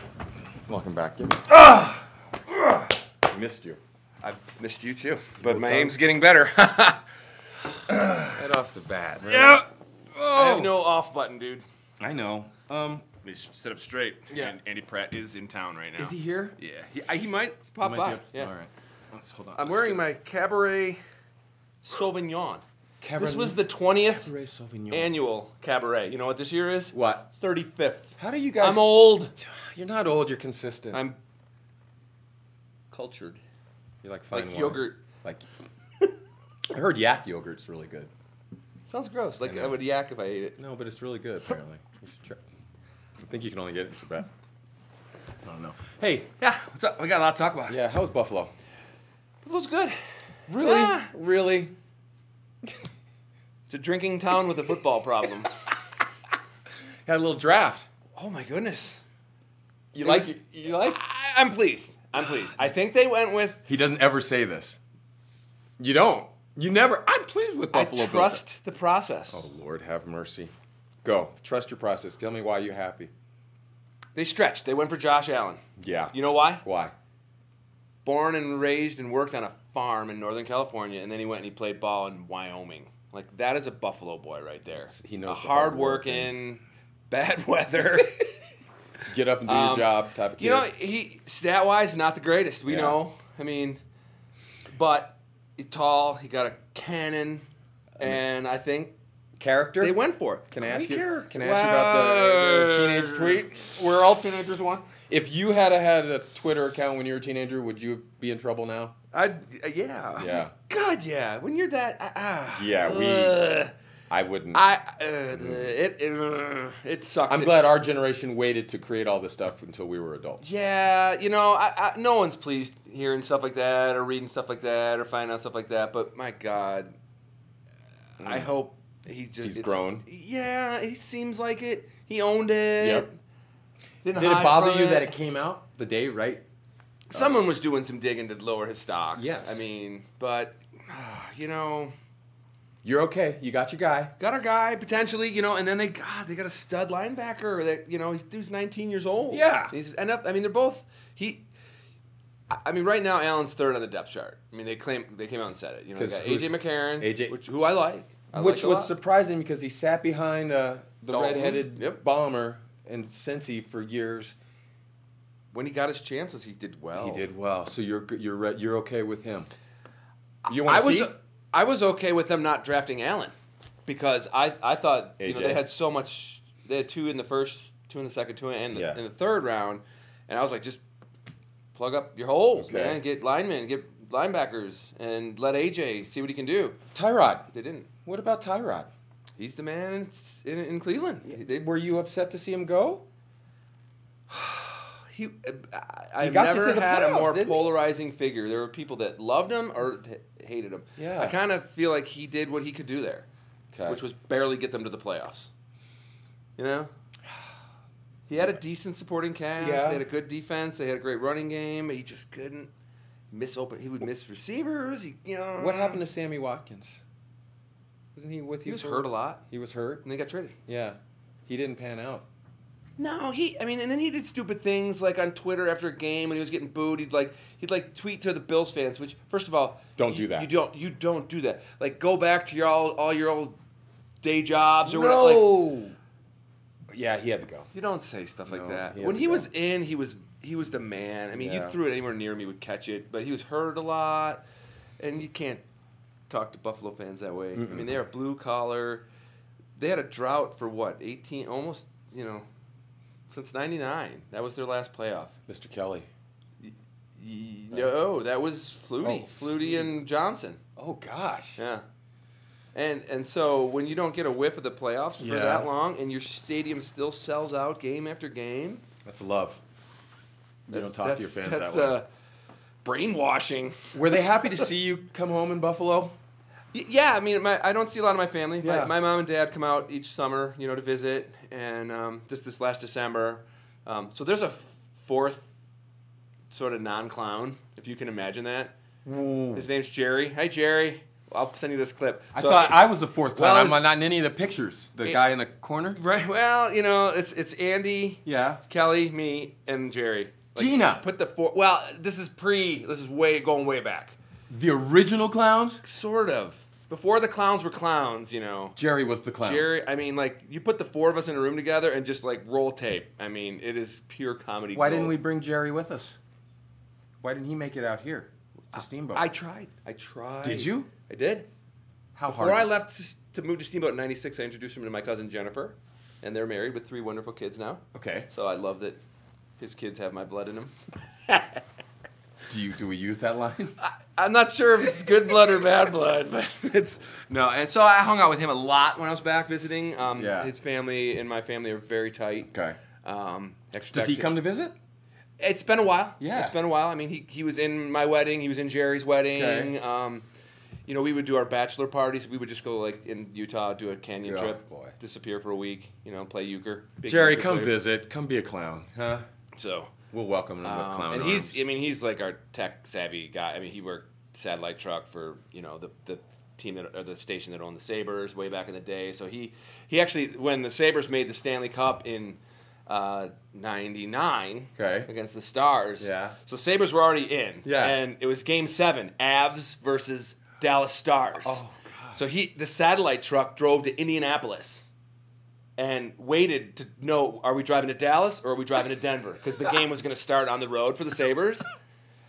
Welcome back, Jimmy. I missed you. I missed you too, but my aim's getting better. Right off the bat. Really? Yeah. I have no off button, dude. I know. Let me sit up straight. Yeah. And Andy Pratt is in town right now. Is he here? Yeah. He might pop by. Yeah. All right. Let's hold on. I'm wearing my Cabaret Sauvignon. Cabernet- This was the 20th Cabernet Sauvignon. annual Cabaret. You know what this year is? What? 35th. How do you guys... I'm old. You're not old, you're consistent. I'm cultured. You like fine Like wine. yogurt. Like, I heard yak yogurt's really good. Sounds gross. Like I know. I would yak if I ate it. No, but it's really good, apparently. You should try. I think you can only get it in Tibet. I don't know. Hey, Yeah. What's up? We got a lot to talk about. yeah, how was Buffalo? Buffalo's good. Really? Yeah. Really? It's a drinking town with a football problem. Had a little draft. Oh my goodness. You like it? You like? I'm pleased. I think they went with. He doesn't ever say this. You don't. You never. I'm pleased with Buffalo I Bills. trust the process. Oh, Lord, have mercy. Go. Trust your process. Tell me why you're happy. They stretched. They went for Josh Allen. Yeah. You know why? Why? Born and raised and worked on a farm in Northern California, and then he went and he played ball in Wyoming. Like, that is a Buffalo boy right there. He knows a the hard-working, bad weather. Get up and do your job type of kid. You know, he stat-wise not the greatest. We Yeah. know. I mean, but he's tall. He got a cannon, and I think character? they went for it. Can I ask you? Character. Can I ask you about the teenage tweet? We're all teenagers once. If you had a Twitter account when you were a teenager, would you be in trouble now? Yeah. Yeah. God, yeah. When you're that, Yeah, I wouldn't. it sucked. I'm glad our generation waited to create all this stuff until we were adults. Yeah, you know, no one's pleased hearing stuff like that or reading stuff like that or finding out stuff like that. But my God, I hope he's grown. Yeah, he seems like it. He owned it. Yep. Did it bother you that it came out the day, right? Someone was doing some digging to lower his stock. Yes. I mean, but, you know. You're okay. You got your guy. Got our guy, potentially, you know, and then they got a stud linebacker that, you know, dude's 19 years old. Yeah. They're both, right now, Allen's third on the depth chart. I mean, they came out and said it. You know, they got A.J. McCarron, who I like. Which was surprising because he sat behind the Dalton. red-headed bomber and Cincy for years. When he got his chances, he did well. He did well. So you're okay with him? You want to see? I was okay with them not drafting Allen because I thought AJ. You know, they had so much. They had 2 in the first, 2 in the second, 2 in the third round, and I was like, just plug up your holes, man. Get linemen, get linebackers, and let AJ see what he can do. Tyrod. They didn't. What about Tyrod? He's the man in Cleveland. Were you upset to see him go? I've got you never to the had a playoffs, more didn't he? polarizing figure. There were people that loved him or hated him. Yeah. I kind of feel like he did what he could do there, which was barely get them to the playoffs. You know? He had a decent supporting cast. Yeah. They had a good defense. They had a great running game. He just couldn't He would miss receivers. What happened to Sammy Watkins? Wasn't he with you? He was hurt a lot. He was hurt? And they got traded. Yeah. He didn't pan out. No, and then he did stupid things like on Twitter after a game when he was getting booed. He'd tweet to the Bills fans, which first of all, don't do that. You don't do that. Like, go back to all your old day jobs or whatever. Like, yeah, he had to go. You don't say stuff like that. When when he was in, he was the man. I mean, you threw it anywhere near him, he would catch it. But he was hurt a lot, and you can't talk to Buffalo fans that way. Mm-mm. I mean, they are blue collar. They had a drought for 18, almost, since '99. That was their last playoff. Mr. Kelly. No, that was Flutie. Oh, Flutie and Johnson. Oh gosh. Yeah. And so when you don't get a whiff of the playoffs for that long, and your stadium still sells out game after game, that's love. You don't talk to your fans that's that way. Brainwashing. Were they happy to see you come home in Buffalo? Yeah, I mean, I don't see a lot of my family. Yeah. My mom and dad come out each summer, to visit, and just this last December. So there's a fourth sort of non-clown, if you can imagine that. Ooh. His name's Jerry. Hi, Jerry. I'll send you this clip. I thought I was the fourth clown. Well, I'm not in any of the pictures. The guy in the corner? Right. Well, it's Andy, Yeah. Kelly, me, and Jerry. Gina. Put the four. Well, this is going way back. The original clowns? Sort of. Before the clowns were clowns, Jerry was the clown. Jerry, I mean, you put the four of us in a room together and just, roll tape. I mean, it is pure comedy Why gold. didn't we bring Jerry with us? Why didn't he make it out here to Steamboat? I tried. Did you? I did. How Before hard? I left to move to Steamboat in '96, I introduced him to my cousin Jennifer, and they're married with 3 wonderful kids now. Okay. So I love that his kids have my blood in them. Do we use that line? I'm not sure if it's good blood or bad blood, but it's no. And so I hung out with him a lot when I was back visiting. Yeah. His family and my family are very tight. Okay. Expect Does he it- come to visit? It's been a while. Yeah. It's been a while. I mean, he was in my wedding. He was in Jerry's wedding. Okay. We would do our bachelor parties. We would just go, in Utah, do a canyon Oh, trip. boy. Disappear for a week, play euchre. Big Jerry, euchre come players. visit. Come be a clown, huh? So, We'll welcome him with clown and arms. he's like our tech-savvy guy. I mean, he worked satellite truck for, the team or the station that owned the Sabres way back in the day. So he actually, when the Sabres made the Stanley Cup in 99 Okay. against the Stars. Yeah. So Sabres were already in. Yeah. And it was Game 7, Avs versus Dallas Stars. Oh, God. So the satellite truck drove to Indianapolis and waited to know, are we driving to Dallas or are we driving to Denver? Because the game was going to start on the road for the Sabres.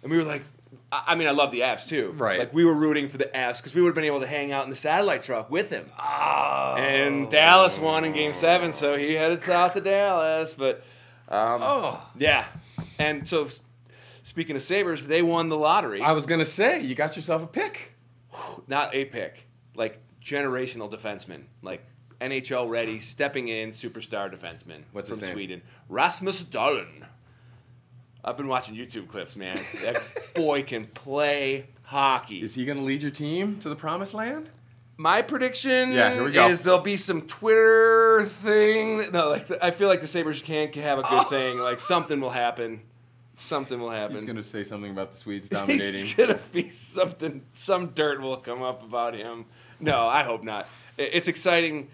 And we were like, I mean, I love the Avs too. Right. We were rooting for the Avs because we would have been able to hang out in the satellite truck with him. Oh. And Dallas won in Game 7, so he headed south to Dallas. But, yeah. And so, speaking of Sabres, they won the lottery. I was going to say, you got yourself a pick. Not a pick. Generational defenseman. NHL ready, stepping in, superstar defenseman. What's from his name? Sweden. Rasmus Dahlin. I've been watching YouTube clips, man. That boy can play hockey. Is he going to lead your team to the promised land? My prediction Here we go. is there'll be some Twitter thing. No, I feel like the Sabres can't have a good thing. Something will happen. Something will happen. He's going to say something about the Swedes dominating. He's gonna be something. Some dirt will come up about him. No, I hope not. It's exciting.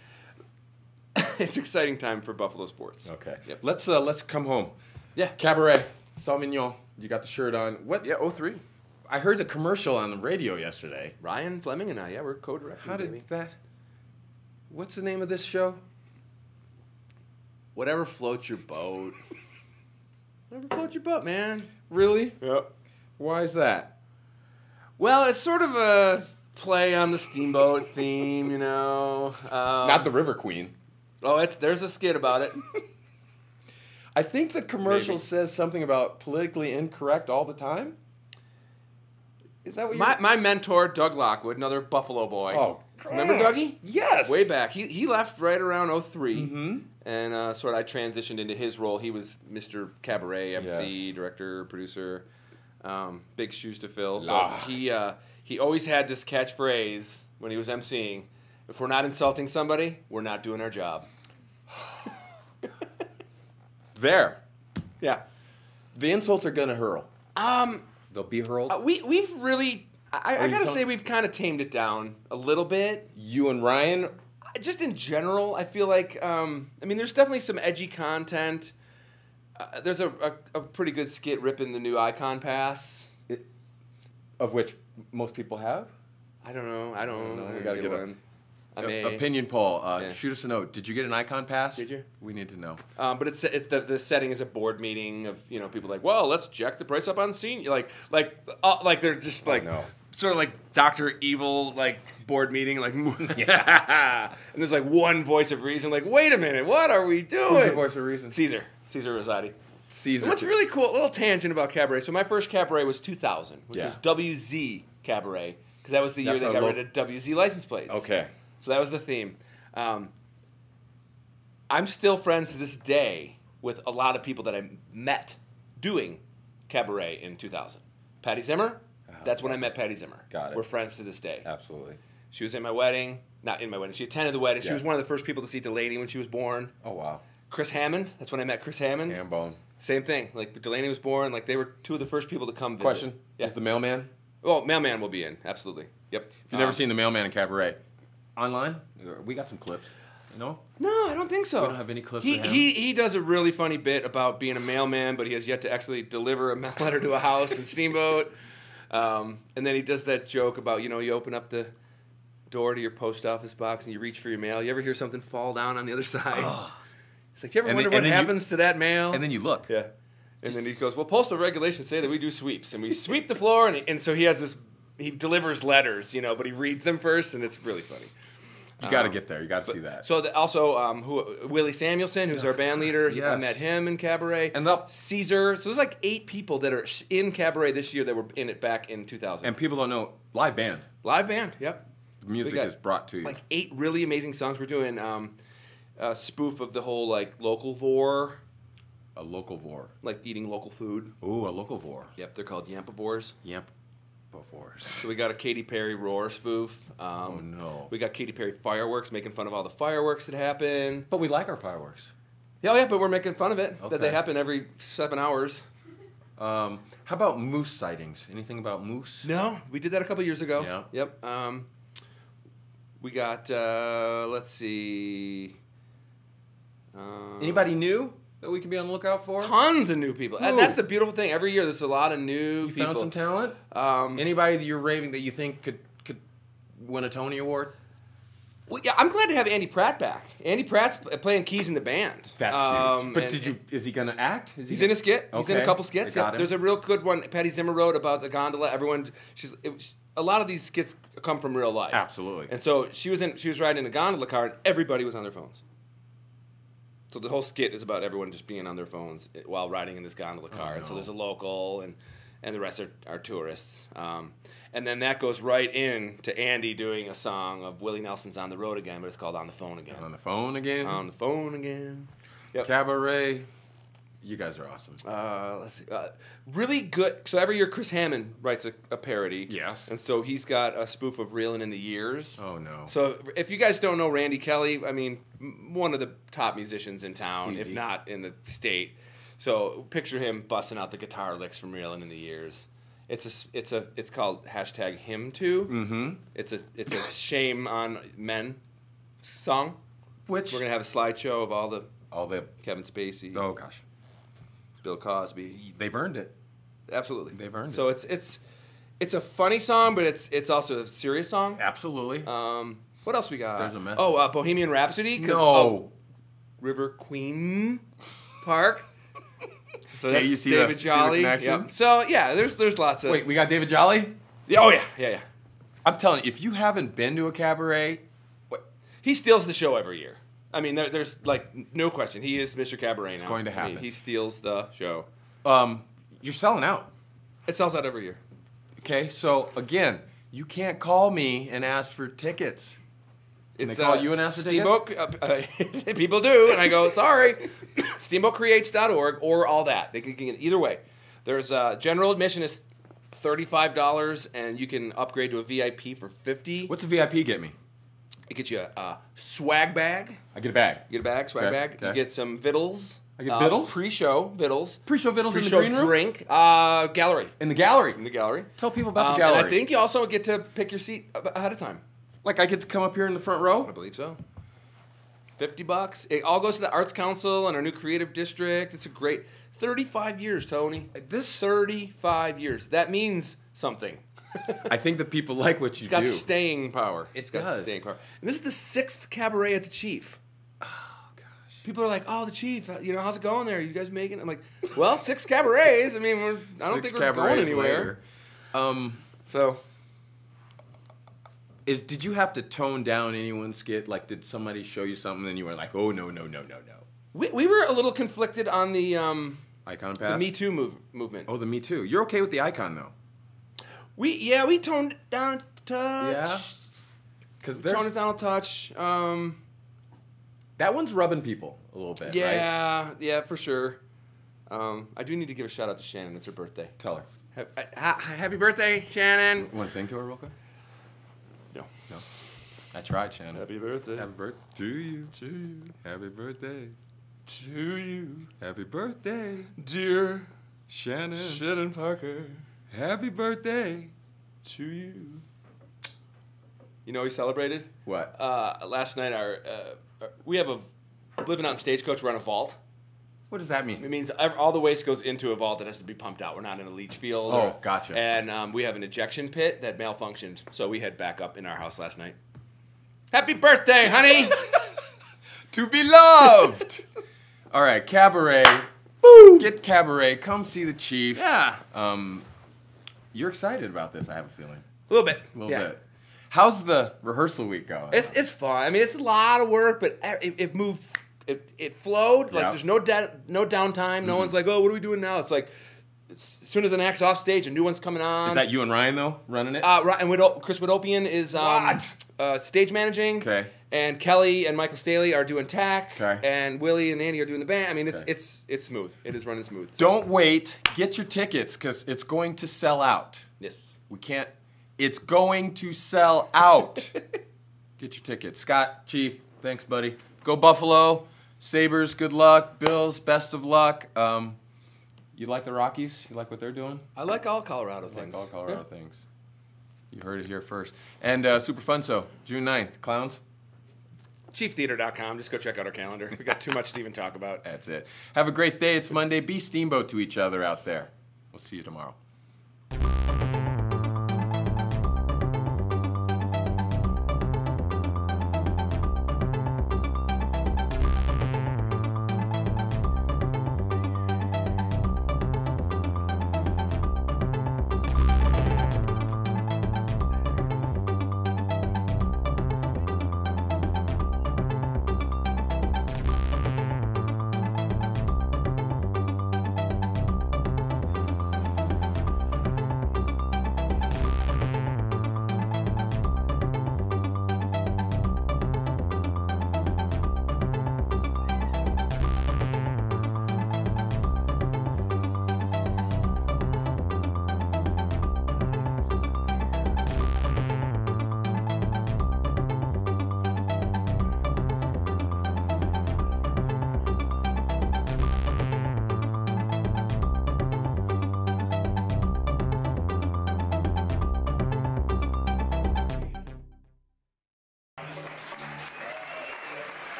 It's exciting time for Buffalo sports. Okay. Yep. Let's come home. Yeah. Cabaret, Sauvignon. You got the shirt on. What? Yeah. 03. I heard the commercial on the radio yesterday. Ryan Fleming and I. Yeah, we're co-directing. How did baby. that? What's the name of this show? Whatever floats your boat. Whatever floats your boat, man. Really? Yep. Why is that? Well, it's sort of a play on the Steamboat theme, Not the River Queen. Oh, there's a skit about it. I think the commercial Maybe. says something about politically incorrect all the time. Is that what My mentor, Doug Lockwood, another Buffalo boy. Oh, remember Dougie? Yes. Way back. He left right around 03. Mm-hmm. And I transitioned into his role. He was Mr. Cabaret, MC, director, producer. Big shoes to fill. But he always had this catchphrase when he was MCing. If we're not insulting somebody, we're not doing our job. There. Yeah. The insults are going to hurl. They'll be hurled. We've really... I you gotta tell- say we've kind of tamed it down a little bit. You and Ryan, Just in general, I feel like, there's definitely some edgy content. There's a pretty good skit ripping the new Icon Pass. of which most people have. I don't know. I don't know. We gotta get one. Opinion poll. Yeah. Shoot us a note. Did you get an Icon Pass? Did you? We need to know. But it's the setting is a board meeting of people like, well, let's jack the price up on senior, like they're just like no. sort of like Dr. Evil board meeting yeah, and there's one voice of reason, wait a minute, what are we doing? Who's the voice of reason? Caesar Rosati. Caesar. What's really cool, a little tangent about cabaret. So my first cabaret was 2000, which Yeah. was WZ Cabaret, because that was the year That's they our got lo- rid of WZ license plates. Okay. So that was the theme. I'm still friends to this day with a lot of people that I met doing cabaret in 2000. Patty Zimmer, that's when I met Patty Zimmer. Got it. We're friends to this day. Absolutely. She was in my wedding. Not in my wedding. She attended the wedding. She Yeah. was one of the first people to see Delaney when she was born. Oh, wow. Chris Hammond, that's when I met Chris Hammond. Hambone. Same thing. Like, Delaney was born. Like, they were two of the first people to come visit. Question. Yeah. Is the mailman? Oh, Mailman will be in. Absolutely. Yep. If you've never seen the mailman in cabaret, online, we got some clips. You know? No, I don't think so. We don't have any clips He of him? he does a really funny bit about being a mailman, but he has yet to actually deliver a mail letter to a house in Steamboat. And then he does that joke about, you know, you open up the door to your post office box and you reach for your mail. You ever hear something fall down on the other side? It's like, you ever And wonder then- what and then happens to that mail? And then you look. Yeah. And then he goes, well, postal regulations say that we do sweeps. And we sweep the floor, and so he has this, he delivers letters, you know, but he reads them first, and it's really funny. You got to get there. You got to see that. So also, Willie Samuelson, who's our band leader, I Yes. met him in Cabaret. And Caesar. So there's like 8 people that are in Cabaret this year that were in it back in 2000. And people don't know, live band. Live band, yep. The music We got, is brought to you. Like 8 really amazing songs. We're doing a spoof of the whole like local vor, A local vor. like eating local food. Ooh, a local vor. Yep, they're called Yampavores. Yep. Befores. So we got a Katy Perry Roar spoof. Oh, no. We got Katy Perry fireworks, making fun of all the fireworks that happen. But we like our fireworks. Yeah, but we're making fun of it. That they Okay. happen every 7 hours. How about moose sightings? Anything about moose? No, we did that a couple years ago. Yeah. Yep. We got, let's see. Anybody new that we can be on the lookout for? Tons of new people. Who? That's the beautiful thing. Every year there's a lot of new You people. found some talent? Anybody that you're raving that you think could win a Tony Award? Well, yeah, I'm glad to have Andy Pratt back. Andy Pratt's playing keys in the band. That's huge. But and- is he going to act? He's in a skit. He's in a Okay. couple skits. They got Yep. him. There's a real good one Patty Zimmer wrote about the gondola. A lot of these skits come from real life. Absolutely. And so she was riding in a gondola car and everybody was on their phones. So the whole skit is about everyone just being on their phones while riding in this gondola car. And so there's a local and the rest are tourists. And then that goes right in to Andy doing a song of Willie Nelson's On the Road Again, but it's called On the Phone Again. On the phone again? On the Phone Again. Yep. Cabaret. You guys are awesome. Let's see. Really good. So every year Chris Hammond writes a parody. Yes. And so he's got a spoof of Reelin' in the Years. Oh, no. So if you guys don't know Randy Kelly, I mean, one of the top musicians in town, Easy. if not in the state. So picture him busting out the guitar licks from Reelin' in the Years. It's called #HimToo. Mm-hmm. It's a shame on men song. Which? We're gonna have a slideshow of all the Kevin Spacey, Oh, gosh. Bill Cosby. They've earned it. Absolutely, They've earned so it. it's a funny song, but it's also a serious song. Absolutely. What else we got? There's a message. Oh, Bohemian Rhapsody. No. River Queen Park. So Okay, that's you see David the Jolly. connection? Yep. So yeah, there's lots of. Wait, we got David Jolly? Yeah, oh yeah. I'm telling you, if you haven't been to a cabaret, He steals the show every year. I mean, there's like no question. He is Mr. Cabaret now. It's going to happen. he steals the show. you're selling out. It sells out every year. Okay, so again, you can't call me and ask for tickets. Can they call you and ask for Steamboat, people do, and I go, sorry. SteamboatCreates.org or all that. They can get either way. There's general admission is $35, and you can upgrade to a VIP for $50. What's a VIP get me? It gets you a swag bag. I get a bag. You get a bag, swag Okay, bag. okay. You get some vittles. I get vittles? Pre-show vittles. Pre-show vittles in the Pre-show green room? drink. Gallery. In the gallery. In the gallery. Tell people about the And gallery. I think you also get to pick your seat ahead of time. Like I get to come up here in the front I row? believe so. $50. It all goes to the Arts Council and our new creative district. It's a great 35 years, Tony. This 35 years. That means something. I think that people like what you It's got do. staying power. It It's got does. staying power. And this is the 6th cabaret at the Chief. Oh gosh. People are like, "Oh, the Chief, how's it going there? You guys making?" I'm like, "Well, 6 cabarets. I mean, I don't 6 think we're going cabarets anywhere." later. So, Did you have to tone down anyone's skit? Like, did somebody show you something and you were like, "Oh no." we were a little conflicted on the Icon pass? The Me Too movement. Oh, the Me Too. You're okay with the icon, though? We toned it down a touch. Yeah? Because Toned it down a touch. That one's rubbing people a little bit, right? Yeah, for sure. I do need to give a shout out to Shannon. It's her birthday. Tell her. Happy birthday, Shannon. You want to sing to her real quick? No. No. I tried, Shannon. Happy birthday. Happy birthday to you. To you. Happy birthday to you. Happy birthday, dear Shannon Parker. Happy birthday to you. You know, we celebrated. What? Last night, we have living out in Stagecoach. We're on a vault. What does that mean? It means all the waste goes into a vault that has to be pumped out. We're not in a leach field. Oh, gotcha. And we have an ejection pit that malfunctioned, so we had backup in our house last night. Happy birthday, honey! To be loved! All right, Cabaret. Boo! Get Cabaret. Come see the Chief. Yeah. You're excited about this, I have a feeling. A little bit. A little bit. How's the rehearsal week going? It's fun. I mean, it's a lot of work, but it moved. It flowed. Like, there's no downtime. Mm-hmm. No one's like, oh, what are we doing now? It's like, as soon as an act's off stage, a new one's coming on. Is that you and Ryan, though, running it? Right, and Chris Widopian is stage managing. Okay. And Kelly and Michael Staley are doing tack. Okay. And Willie and Andy are doing the band. I mean, it's smooth. It is running smooth. Don't wait. Get your tickets, because it's going to sell out. Yes. We can't. It's going to sell out. Get your tickets. Scott, Chief, thanks, buddy. Go Buffalo. Sabres, good luck. Bills, best of luck. You like the Rockies? You like what they're doing? I like all Colorado things. Like all Colorado things. You heard it here first. And Super Fun So, June 9th. Clowns? ChiefTheater.com. Just go check out our calendar. We got too much to even talk about. That's it. Have a great day. It's Monday. Be Steamboat to each other out there. We'll see you tomorrow.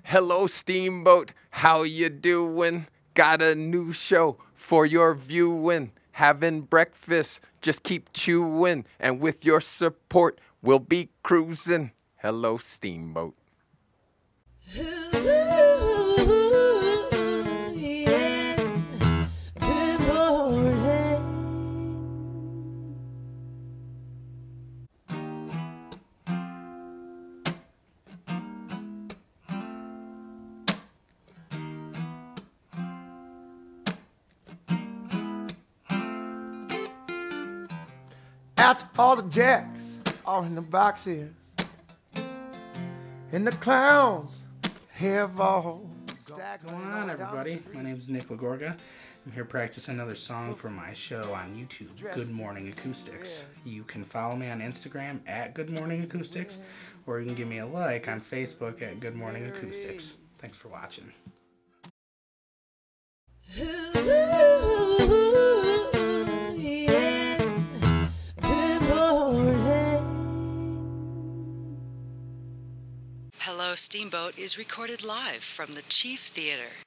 Hello, Steamboat. How you doing? Got a new show for your viewing. Having breakfast, just keep chewing. And with your support, we'll be cruising. Hello, Steamboat. After all the jacks are in the boxes, and the clowns have all What's going on, everybody? My name is Nick Lagorga. I'm here practicing another song for my show on YouTube, Good Morning Acoustics. You can follow me on Instagram at Good Morning Acoustics, or you can give me a like on Facebook at Good Morning Acoustics. Thanks for watching. Ooh, yeah. Steamboat is recorded live from the Chief Theater.